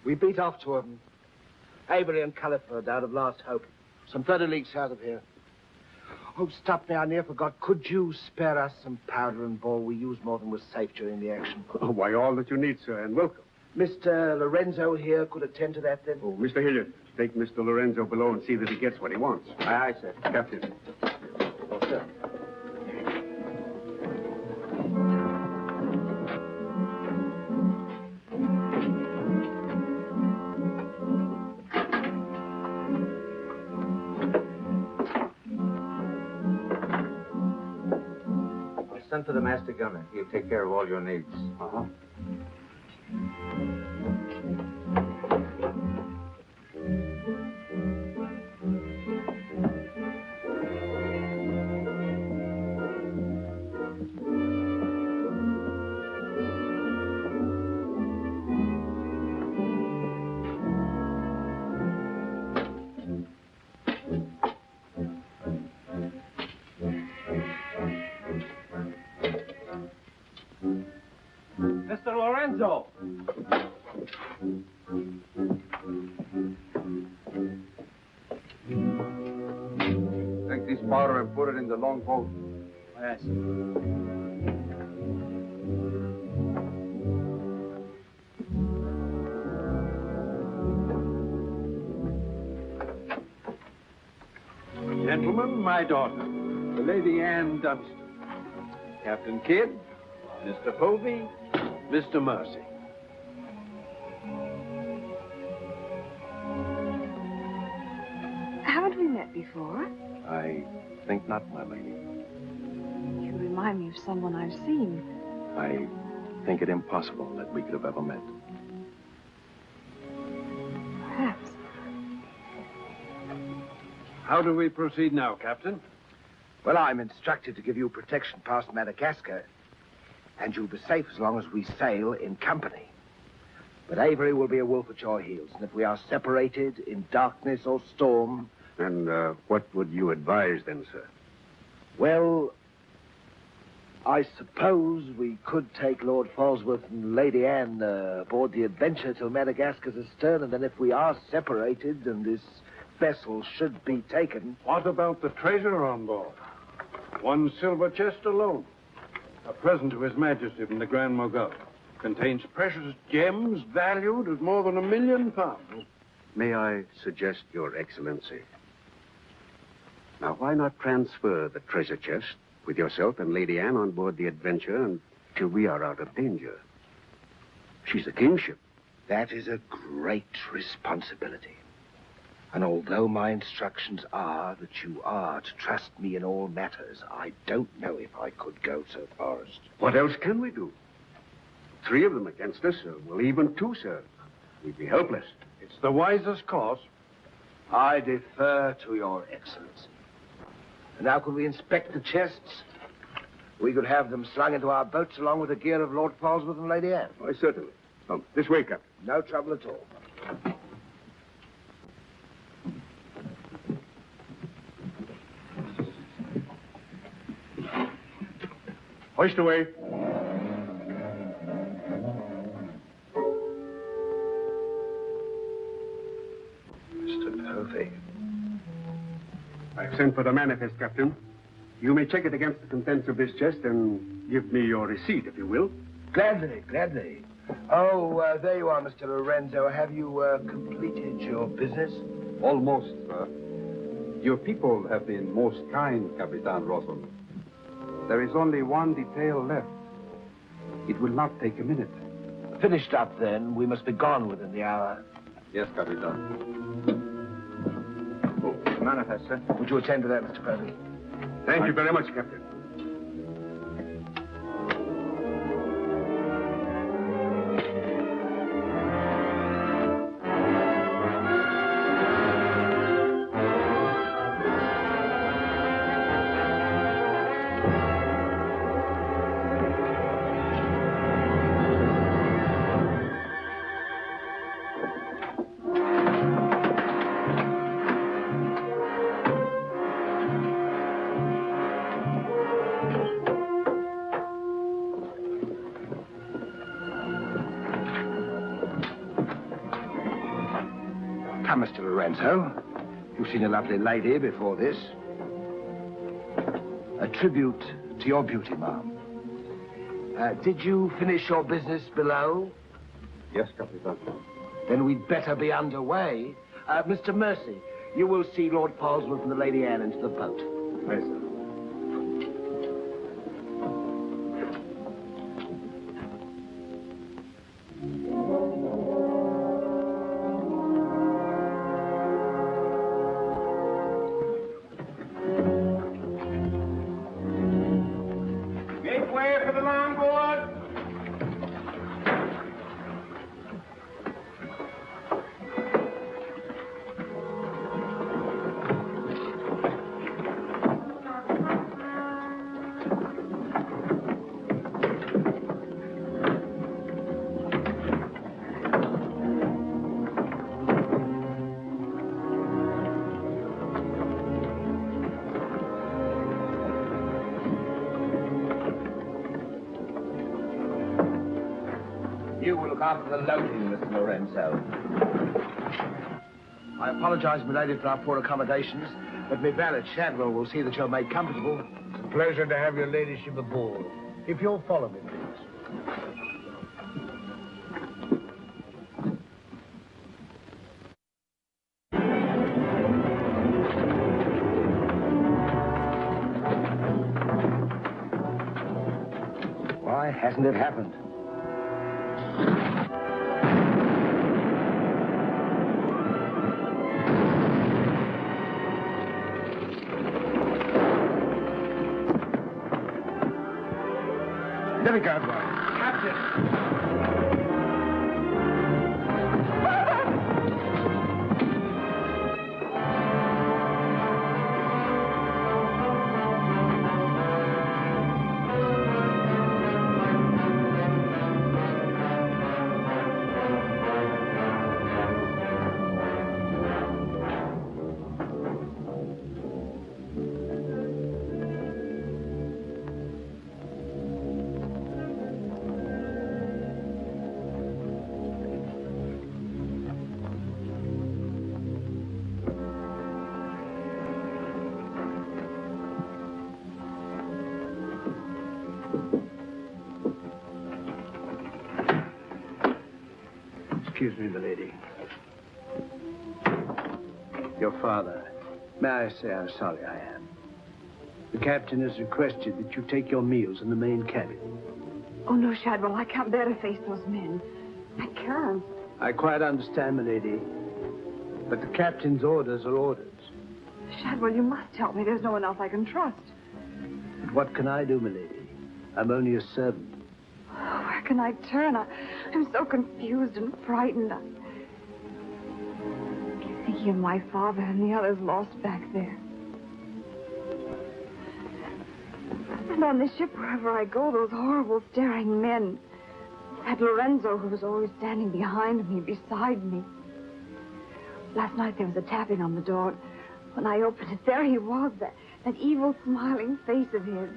We beat off two of them. Avery and Culliford out of Last Hope. Some 30 leagues south of here. Oh, stop me, I near forgot. Could you spare us some powder and ball? We used more than was safe during the action. Oh, why, all that you need, sir, and welcome. Mr. Lorenzo here could attend to that, then? Oh, Mr. Hilliard, take Mr. Lorenzo below and see that he gets what he wants. Aye, aye, sir. Captain. Oh, sir. Send for the master gunner. He'll take care of all your needs. Uh-huh. Mr. Lorenzo! Take this powder and put it in the longboat. Yes. Gentlemen, my daughter, the Lady Anne Dunstan. Captain Kidd, Mr. Povey, Mr. Mercy. Haven't we met before? I think not, my lady. You remind me of someone I've seen. I think it impossible that we could have ever met. Perhaps. How do we proceed now, Captain? Well, I'm instructed to give you protection past Madagascar, and you'll be safe as long as we sail in company. But Avery will be a wolf at your heels, and if we are separated in darkness or storm... And what would you advise then, sir? Well, I suppose we could take Lord Falsworth and Lady Anne aboard the Adventure till Madagascar's astern, and then if we are separated and this vessel should be taken... What about the treasure on board? One silver chest alone. A present to His Majesty from the Grand Mogul. Contains precious gems valued at more than £1 million. May I suggest, Your Excellency? Now, why not transfer the treasure chest with yourself and Lady Anne on board the Adventure until we are out of danger? She's a kingship. That is a great responsibility. And although my instructions are that you are to trust me in all matters, I don't know if I could go so far as... What else can we do? 3 of them against us, well, even 2, sir. We'd be helpless. It's the wisest course. I defer to Your Excellency. And now could we inspect the chests? We could have them slung into our boats along with the gear of Lord Falsworth and Lady Anne. Why, certainly. Come, this way, Captain. No trouble at all. Hoist away. Mr. Povey. I've sent for the manifest, Captain. You may check it against the contents of this chest and give me your receipt, if you will. Gladly, gladly. Oh, there you are, Mr. Lorenzo. Have you completed your business? Almost, sir. Your people have been most kind, Capitan Rawson. There is only one detail left. It will not take a minute. Finished up, then. We must be gone within the hour. Yes, Capitan. Oh, manifest, sir. Would you attend to that, Mr. Povey? Thank you very much, Captain. Come, Mr. Lorenzo. You've seen a lovely lady before this. A tribute to your beauty, ma'am. Did you finish your business below? Yes, Capitan. Then we'd better be underway. Mr. Mercy, you will see Lord Polesworth and the Lady Anne into the boat. Yes, sir. Make way for the longboard. You will look after the loading, Mr. Lorenzo. I apologize, milady, for our poor accommodations, but my valet Shadwell will see that you're made comfortable. It's a pleasure to have your ladyship aboard. If you'll follow me, please. Why hasn't it happened? There we go, boy. Captain! Excuse me, milady. Your father. May I say how sorry I am? The captain has requested that you take your meals in the main cabin. Oh, no, Shadwell, I can't bear to face those men. I can't. I quite understand, milady. But the captain's orders are orders. Shadwell, you must help me. There's no one else I can trust. But what can I do, milady? I'm only a servant. Oh, where can I turn? I'm so confused and frightened. Thinking of my father and the others lost back there. And on this ship, wherever I go, those horrible staring men. That Lorenzo who was always standing behind me, beside me. Last night there was a tapping on the door. When I opened it, there he was, that evil, smiling face of his.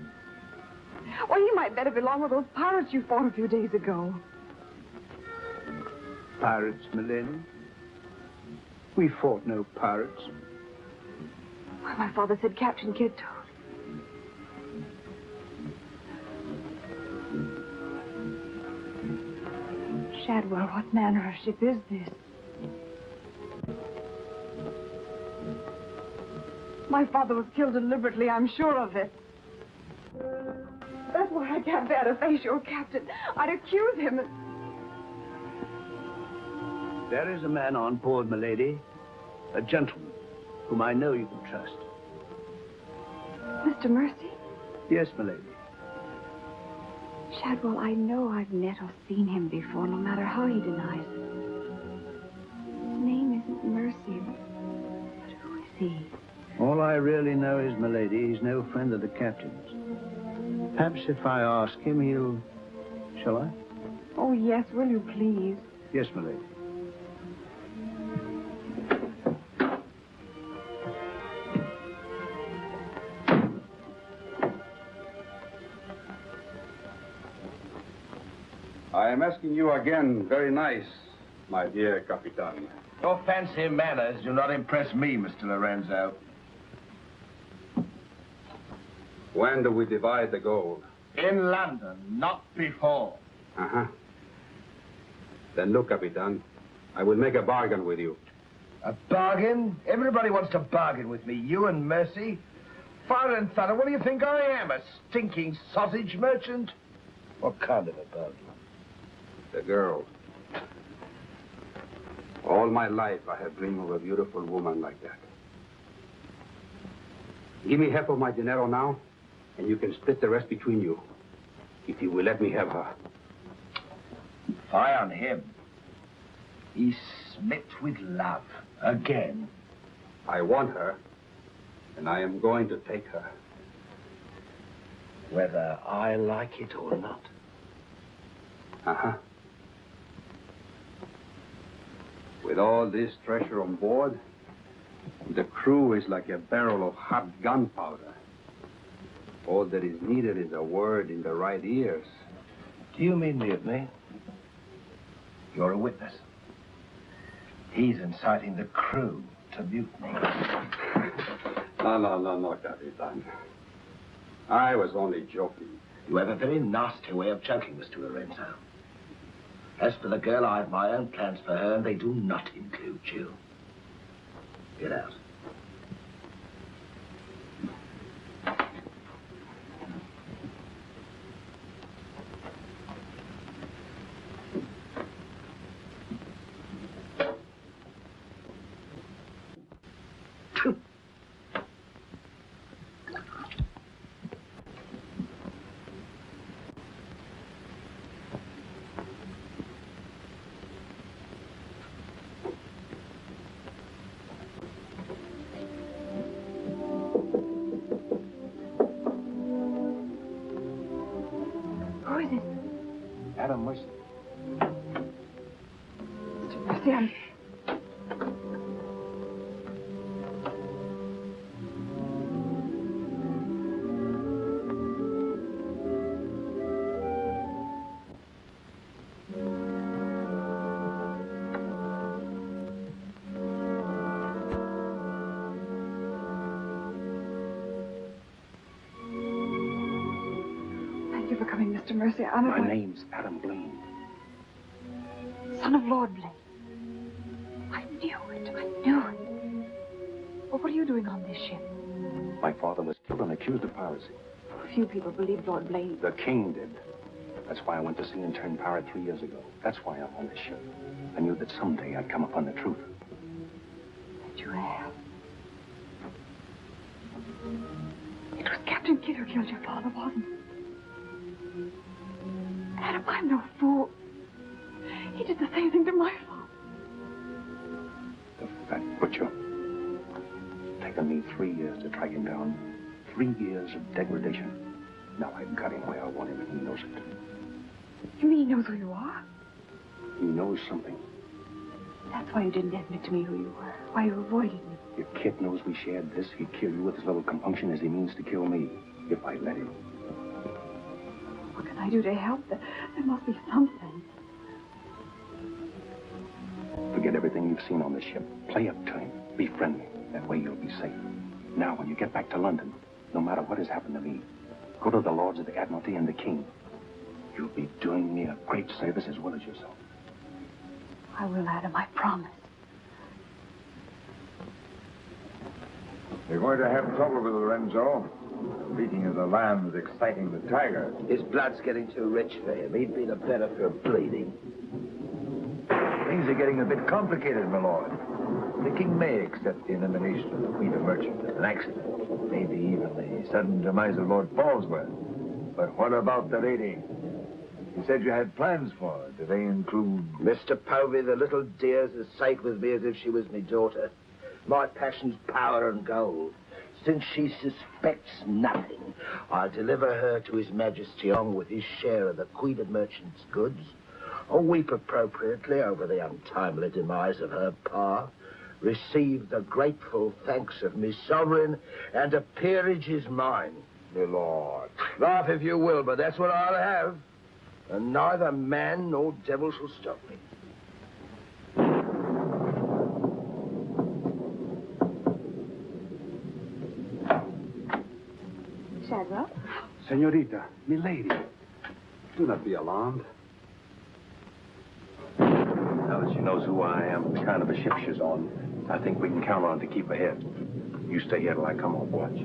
Well, he might better belong with those pirates you fought a few days ago. Pirates, milady? We fought no pirates. Well, my father said Captain Kidd told. Shadwell, what manner of ship is this? My father was killed deliberately, I'm sure of it. That's why I can't bear to face your captain. I'd accuse him. There is a man on board, milady. A gentleman whom I know you can trust. Mr. Mercy? Yes, milady. Shadwell, I know I've met or seen him before, no matter how he denies it. His name isn't Mercy, but who is he? All I really know is, milady, he's no friend of the captain's. Perhaps if I ask him, he'll... Shall I? Oh, yes, will you please? Yes, milady. I am asking you again, very nice, My dear Capitan. Your fancy manners do not impress me, Mr. Lorenzo. When do we divide the gold? In London, not before. Uh-huh. Then look, Capitan, I will make a bargain with you. A bargain? Everybody wants to bargain with me. You and Mercy. Fire and thunder, what do you think I am? A stinking sausage merchant? What kind of a bargain? The girl. All my life I have dreamed of a beautiful woman like that. Give me half of my dinero now, and you can split the rest between you, if you will let me have her. Fie on him. He's smit with love. Again. I want her, and I am going to take her. Whether I like it or not. Uh-huh. With all this treasure on board, the crew is like a barrel of hot gunpowder. All that is needed is a word in the right ears. Do you mean mutiny? You're a witness. He's inciting the crew to mutiny. No, Capitan. I was only joking. You have a very nasty way of joking, Mr. Lorenzo. As for the girl, I have my own plans for her, and they do not include you. Get out. Madam Mercy. Mr. Mercy, I'm... Thank you for coming, Mr. Mercy. My name's Adam Blaine. Son of Lord Blaine. I knew it. I knew it. Well, what are you doing on this ship? My father was killed and accused of piracy. Few people believe Lord Blaine. The king did. That's why I went to sea and turned pirate 3 years ago. That's why I'm on this ship. I knew that someday I'd come upon the truth. That you have. It was Captain Kidd who killed your father, wasn't it? Adam, I'm no fool. He did the same thing to my father. The fat butcher. Taken me 3 years to track him down. 3 years of degradation. Now I've got him where I want him, and he knows it. You mean he knows who you are? He knows something. That's why you didn't admit to me who you were. Why you avoided me. If Kit knows we shared this, he'd kill you with as little compunction as he means to kill me, if I let him. What can I do to help? There must be something. Forget everything you've seen on this ship. Play up to him. Be friendly. That way you'll be safe. Now, when you get back to London, no matter what has happened to me, go to the Lords of the Admiralty and the King. You'll be doing me a great service as well as yourself. I will, Adam, I promise. You're going to have trouble with Lorenzo. The beating of the lamb's exciting the tiger. His blood's getting too rich for him. He'd be the better for bleeding. Things are getting a bit complicated, my lord. The king may accept the elimination of the Queen of Merchant as an accident. Maybe even the sudden demise of Lord Falsworth. But what about the lady? You said you had plans for her. Do they include... Mr. Povey, the little dear's as safe with me as if she was my daughter. My passion's power and gold. Since she suspects nothing, I'll deliver her to His Majesty on with his share of the Queen of Merchant's goods. I'll weep appropriately over the untimely demise of her pa, receive the grateful thanks of me sovereign, and a peerage is mine. My lord. Laugh if you will, but that's what I'll have. And neither man nor devil shall stop me. Shadwell? Senorita, milady, do not be alarmed. Now that she knows who I am, the kind of a ship she's on, I think we can count on to keep ahead. You stay here till I come on watch.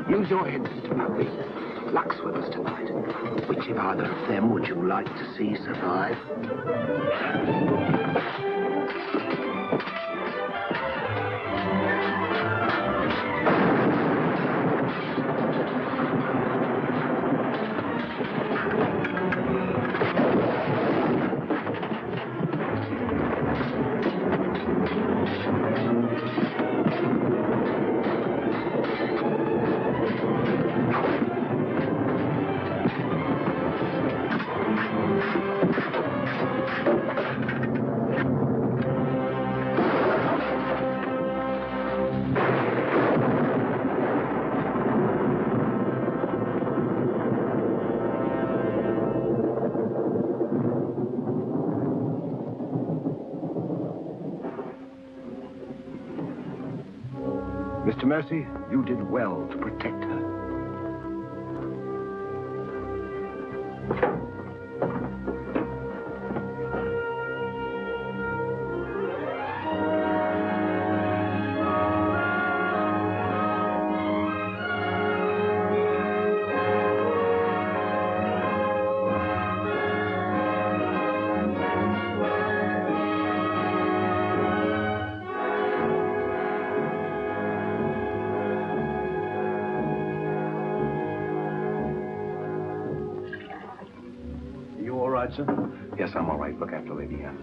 Use your heads, Smoky. Luck's with us tonight. Which of either of them would you like to see survive? Mr. Mercy, you did well to protect her. Sir? Yes, I'm all right. Look after Lady Anne.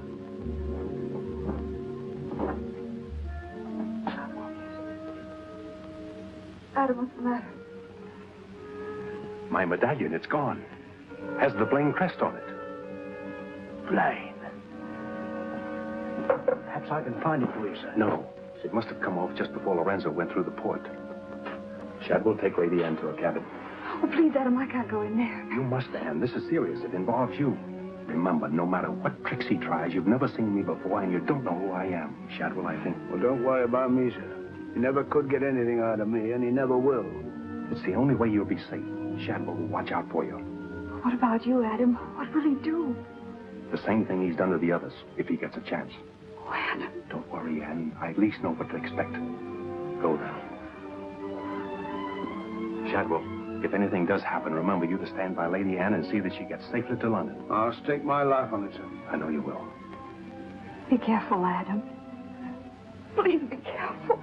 Adam, what's the matter? My medallion, it's gone. Has the Blaine crest on it. Blaine. Perhaps I can find it for you, sir. No. It must have come off just before Lorenzo went through the port. Shadwell, take Lady Anne to her cabin. Oh, please, Adam, I can't go in there. You must, Anne. This is serious. It involves you. Remember, no matter what tricks he tries, you've never seen me before, and you don't know who I am. Shadwell, I think. Well, don't worry about me, sir. He never could get anything out of me, and he never will. It's the only way you'll be safe. Shadwell will watch out for you. What about you, Adam? What will he do? The same thing he's done to the others, if he gets a chance. Oh, Adam. Don't worry, Anne. I at least know what to expect. Go now. Shadwell, if anything does happen, remember you to stand by Lady Anne and see that she gets safely to London. I'll stake my life on it, sir. I know you will. Be careful, Adam. Please be careful.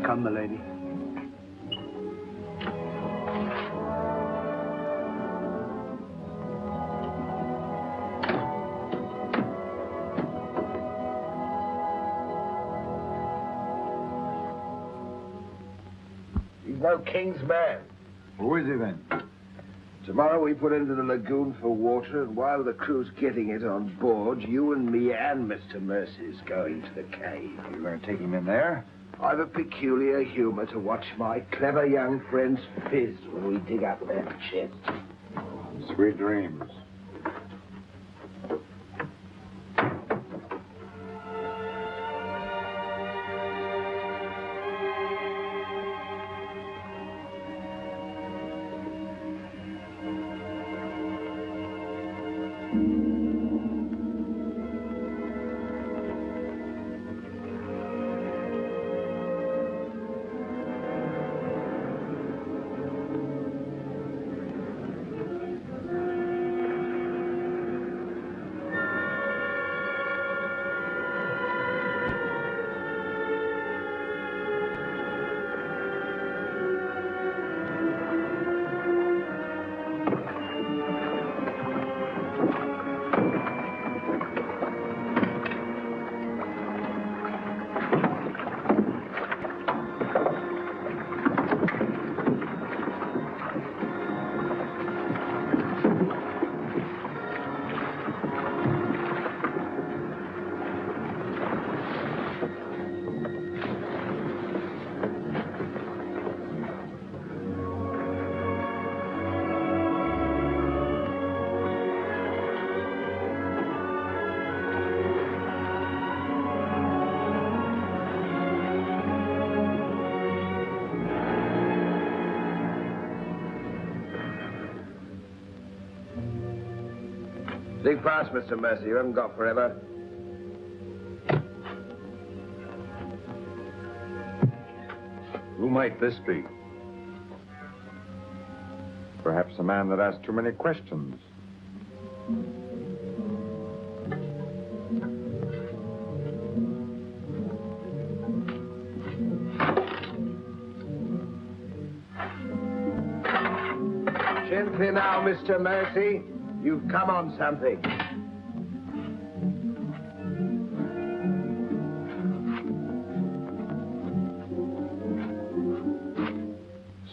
Come, milady. He's no king's man. Who is he then? Tomorrow we put into the lagoon for water, and while the crew's getting it on board, you and me and Mr. Mercy's going to the cave. You're going to take him in there? I've a peculiar humor to watch my clever young friends fizz when we dig up their chests. Sweet dreams. Think fast, Mr. Mercy. You haven't got forever. Who might this be? Perhaps a man that asks too many questions. Gently now, Mr. Mercy. You've come on something.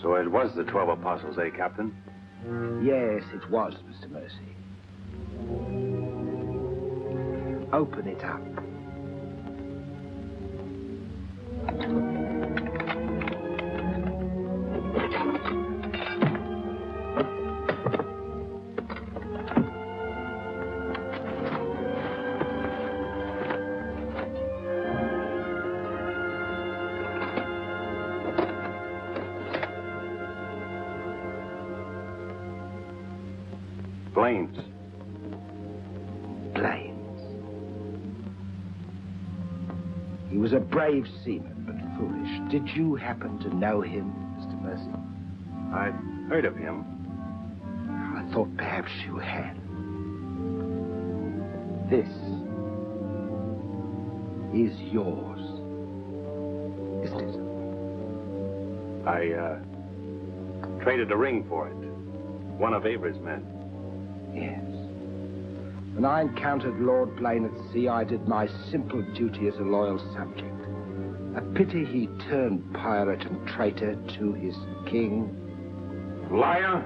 So it was the 12 apostles, eh, Captain? Yes, it was, Mr. Mercy. Open it up. Planes. Planes. He was a brave seaman, but foolish. Did you happen to know him, Mr. Mercy? I'd heard of him. I thought perhaps you had. This is yours, isn't it? I traded a ring for it. One of Avery's men. Yes. When I encountered Lord Blaine at sea, I did my simple duty as a loyal subject. A pity he turned pirate and traitor to his king. Liar!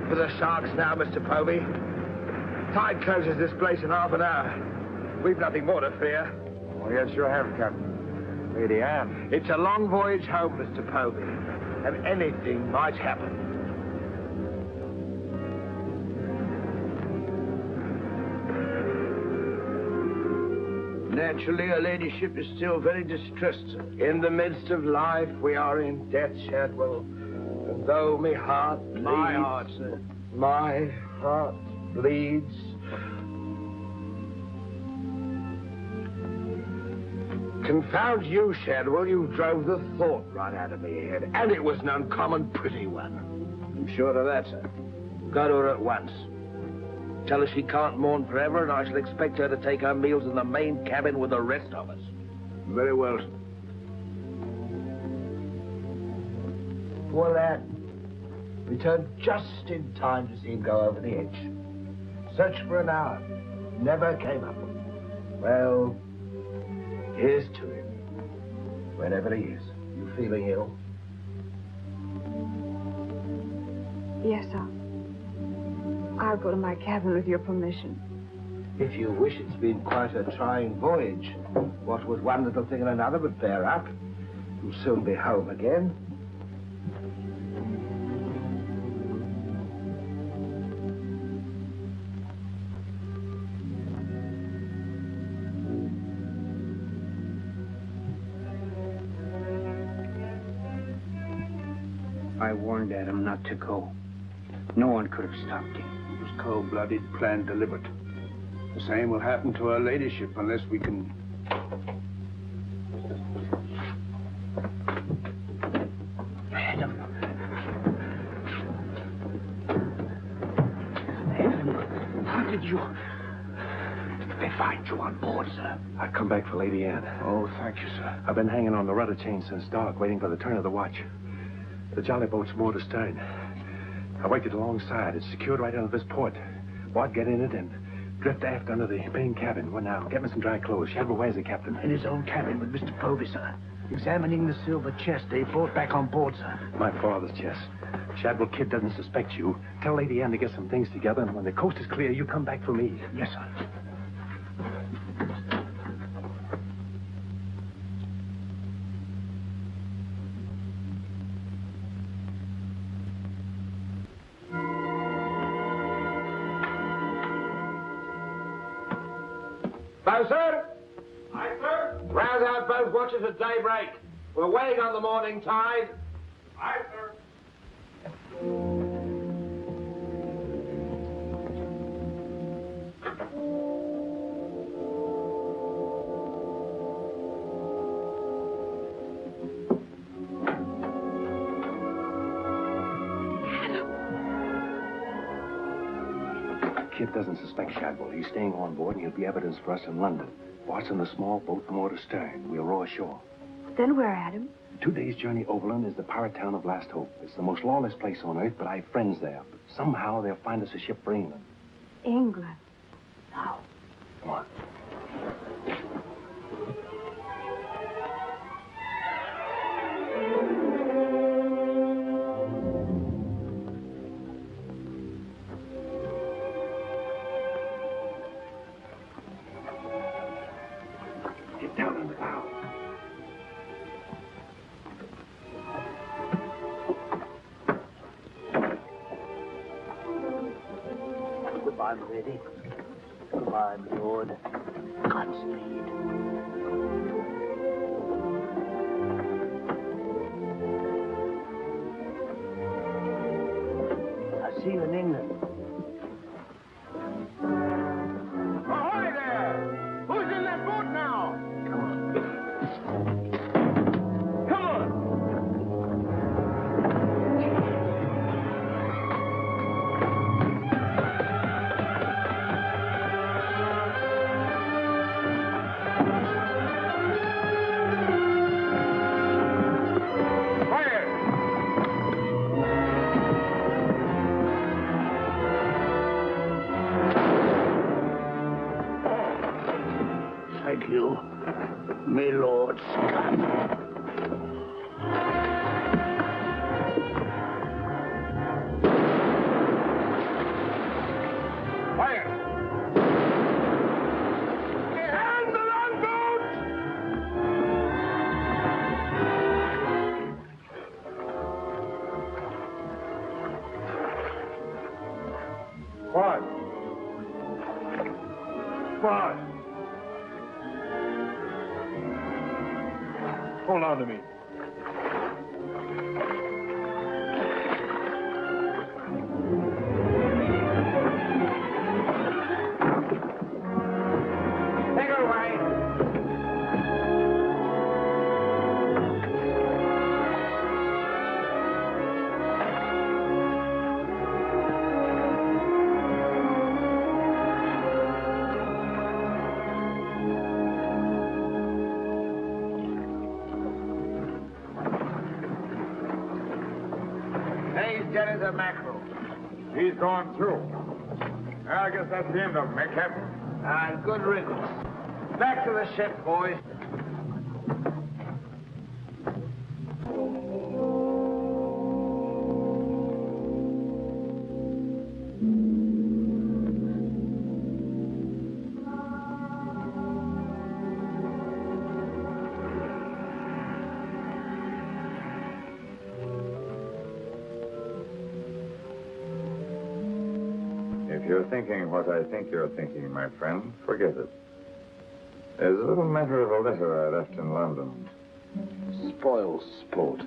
For the sharks now, Mr. Povey. Tide closes this place in half an hour. We've nothing more to fear. Oh, yes, you have, Captain. Lady Anne. It's a long voyage home, Mr. Povey, and anything might happen. Naturally, her ladyship is still very distressed, sir. In the midst of life, we are in debt, Shadwell. And though my heart bleeds... My heart, sir. My heart bleeds. Confound you, Shadwell. You drove the thought right out of me head. And it was an uncommon pretty one. I'm sure of that, sir. Go to her at once. Tell her she can't mourn forever, and I shall expect her to take her meals in the main cabin with the rest of us. Very well, sir. Poor lad. Returned just in time to see him go over the edge. Searched for an hour. Never came up. Well, here's to him. Wherever he is. You feeling ill? Yes, sir. I'll go to my cabin with your permission. If you wish, it's been quite a trying voyage. What with one little thing and another, but bear up. You'll soon be home again. I warned Adam not to go. No one could have stopped him. It was cold-blooded, planned, deliberate. The same will happen to her ladyship unless we can... Adam, how did you... They find you on board, sir? I've come back for Lady Anne. Oh, thank you, sir. I've been hanging on the rudder chain since dark, waiting for the turn of the watch. The jolly boat's moored astern. I waited alongside. It's secured right under this port. Bart, get in it and drift aft under the main cabin. Well, now, get me some dry clothes. Shadwell, where's the captain? In his own cabin with Mr. Povey, sir. Examining the silver chest they brought back on board, sir. My father's chest. Shadwell Kid doesn't suspect you. Tell Lady Anne to get some things together, and when the coast is clear, you come back for me. Yes, sir. Bow, sir? Aye, sir. Rouse out both watches at daybreak. We're waiting on the morning tide. Aye, sir. Kid doesn't suspect Shadwell. He's staying on board, and he'll be evidence for us in London. Bart's in the small boat from to stern. We'll row ashore. Then where, Adam? 2 days' journey overland is the pirate town of Last Hope. It's the most lawless place on earth, but I have friends there. But somehow they'll find us a ship for England. England. No. Come on. Get down in the bow. Goodbye, milady. Goodbye, my lord. Godspeed. I'll see you in England. Ahoy there! Who's in that boat now? Come on! Thank you, my lord Scott. And the longboat! What? What? Hold on to me. Take her away. He's dead as a mackerel. He's gone through. I guess that's the end of him, eh, Captain? And good riddance. Back to the ship, boys. If you're thinking what I think you're thinking, my friend, forget it. There's a little matter of a letter I left in London. Spoil sport.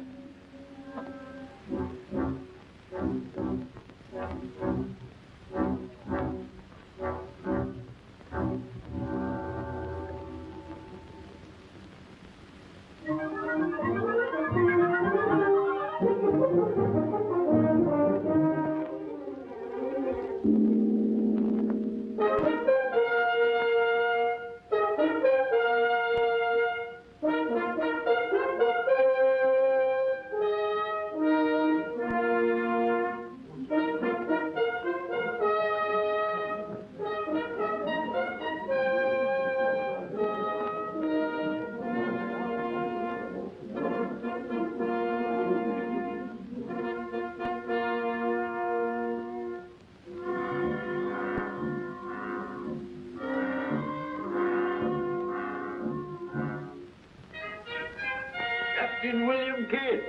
Captain Kidd.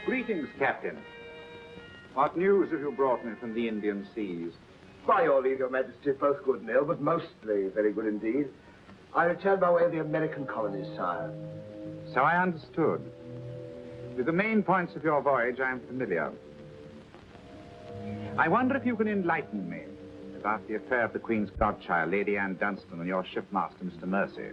Greetings, Captain. What news have you brought me from the Indian seas? By your leave, Your Majesty, both good and ill, but mostly very good indeed. I returned by way of the American colonies, sire. So I understood. With the main points of your voyage, I am familiar. I wonder if you can enlighten me about the affair of the Queen's godchild, Lady Anne Dunstan, and your shipmaster, Mr. Mercy.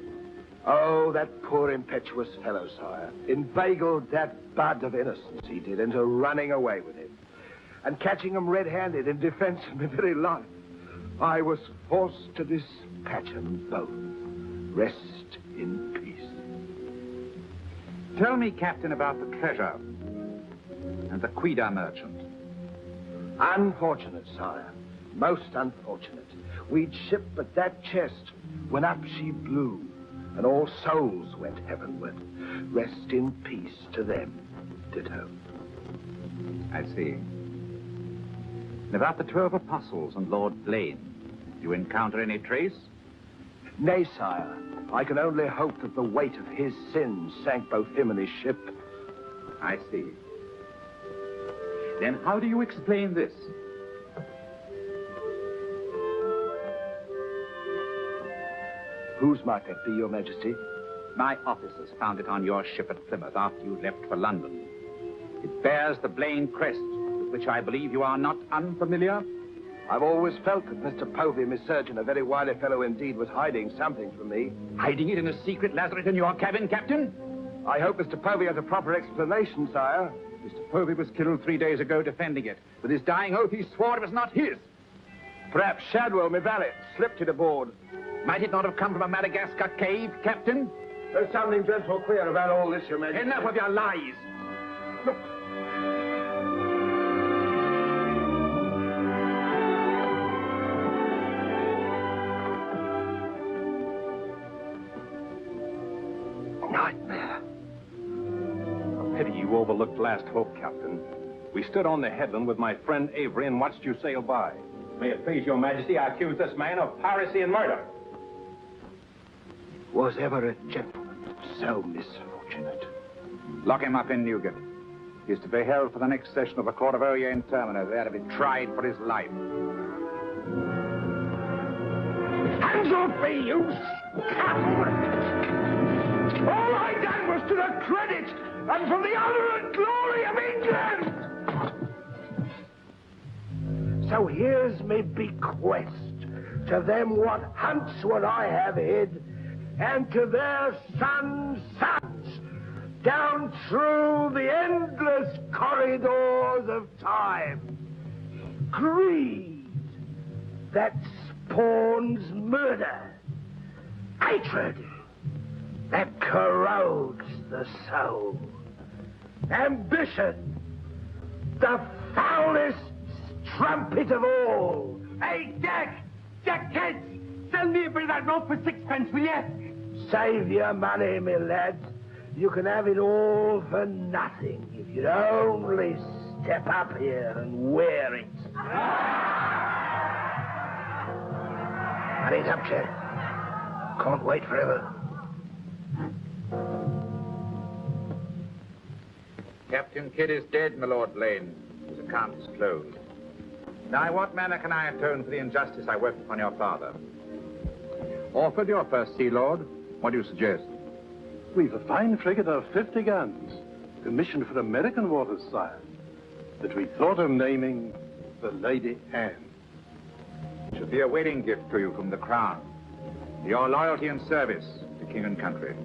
Oh, that poor impetuous fellow, sire. Inveigled that bud of innocence he did into running away with him. And catching him red-handed in defense of my very life. I was forced to dispatch them both. Rest in peace. Tell me, Captain, about the treasure and the Quida merchant. Unfortunate, sire. Most unfortunate. We'd shipped but that chest when up she blew, and all souls went heavenward. Rest in peace to them. Ditto. I see. And about the 12 apostles and Lord Blaine, do you encounter any trace? Nay, sire. I can only hope that the weight of his sins sank both him and his ship. I see. Then how do you explain this? Whose might that be, Your Majesty? My officers found it on your ship at Plymouth after you left for London. It bears the Blaine crest, with which I believe you are not unfamiliar. I've always felt that Mr. Povey, Miss Surgeon, a very wily fellow indeed, was hiding something from me. Hiding it in a secret lazaret in your cabin, Captain? I hope Mr. Povey has a proper explanation, sire. Mr. Povey was killed 3 days ago defending it. With his dying oath, he swore it was not his. Perhaps Shadwell, my valet, slipped it aboard. Might it not have come from a Madagascar cave, Captain? There's something dreadful queer about all this, Your Majesty. Enough of your lies. Look. Nightmare. A pity you overlooked last hope, Captain. We stood on the headland with my friend Avery and watched you sail by. May it please your Majesty, I accuse this man of piracy and murder. Was ever a gentleman so misfortunate? Lock him up in Newgate. He is to be held for the next session of the Court of Orient Terminer, there to be tried for his life. Hands off me, you scoundrel! All I done was to the credit and for the honor and glory of England! So here's me bequest to them what hunts what I have hid, and to their sons' sons, down through the endless corridors of time. Greed that spawns murder. Hatred that corrodes the soul. Ambition, the foulest strumpet of all. Hey, Jack! Jack Kidd! Sell me a bit of that rope for 6 pence, will you? Save your money, my lad. You can have it all for nothing if you'd only step up here and wear it. Hurry it up, Jack. Can't wait forever. Captain Kidd is dead, my Lord Blaine. His account is closed. Now, in what manner can I atone for the injustice I worked upon your father? Orford, your first Sea Lord, what do you suggest? We've a fine frigate of 50 guns, commissioned for American waters, sire, that we thought of naming the Lady Anne. It should be a wedding gift to you from the Crown, for your loyalty and service to king and country.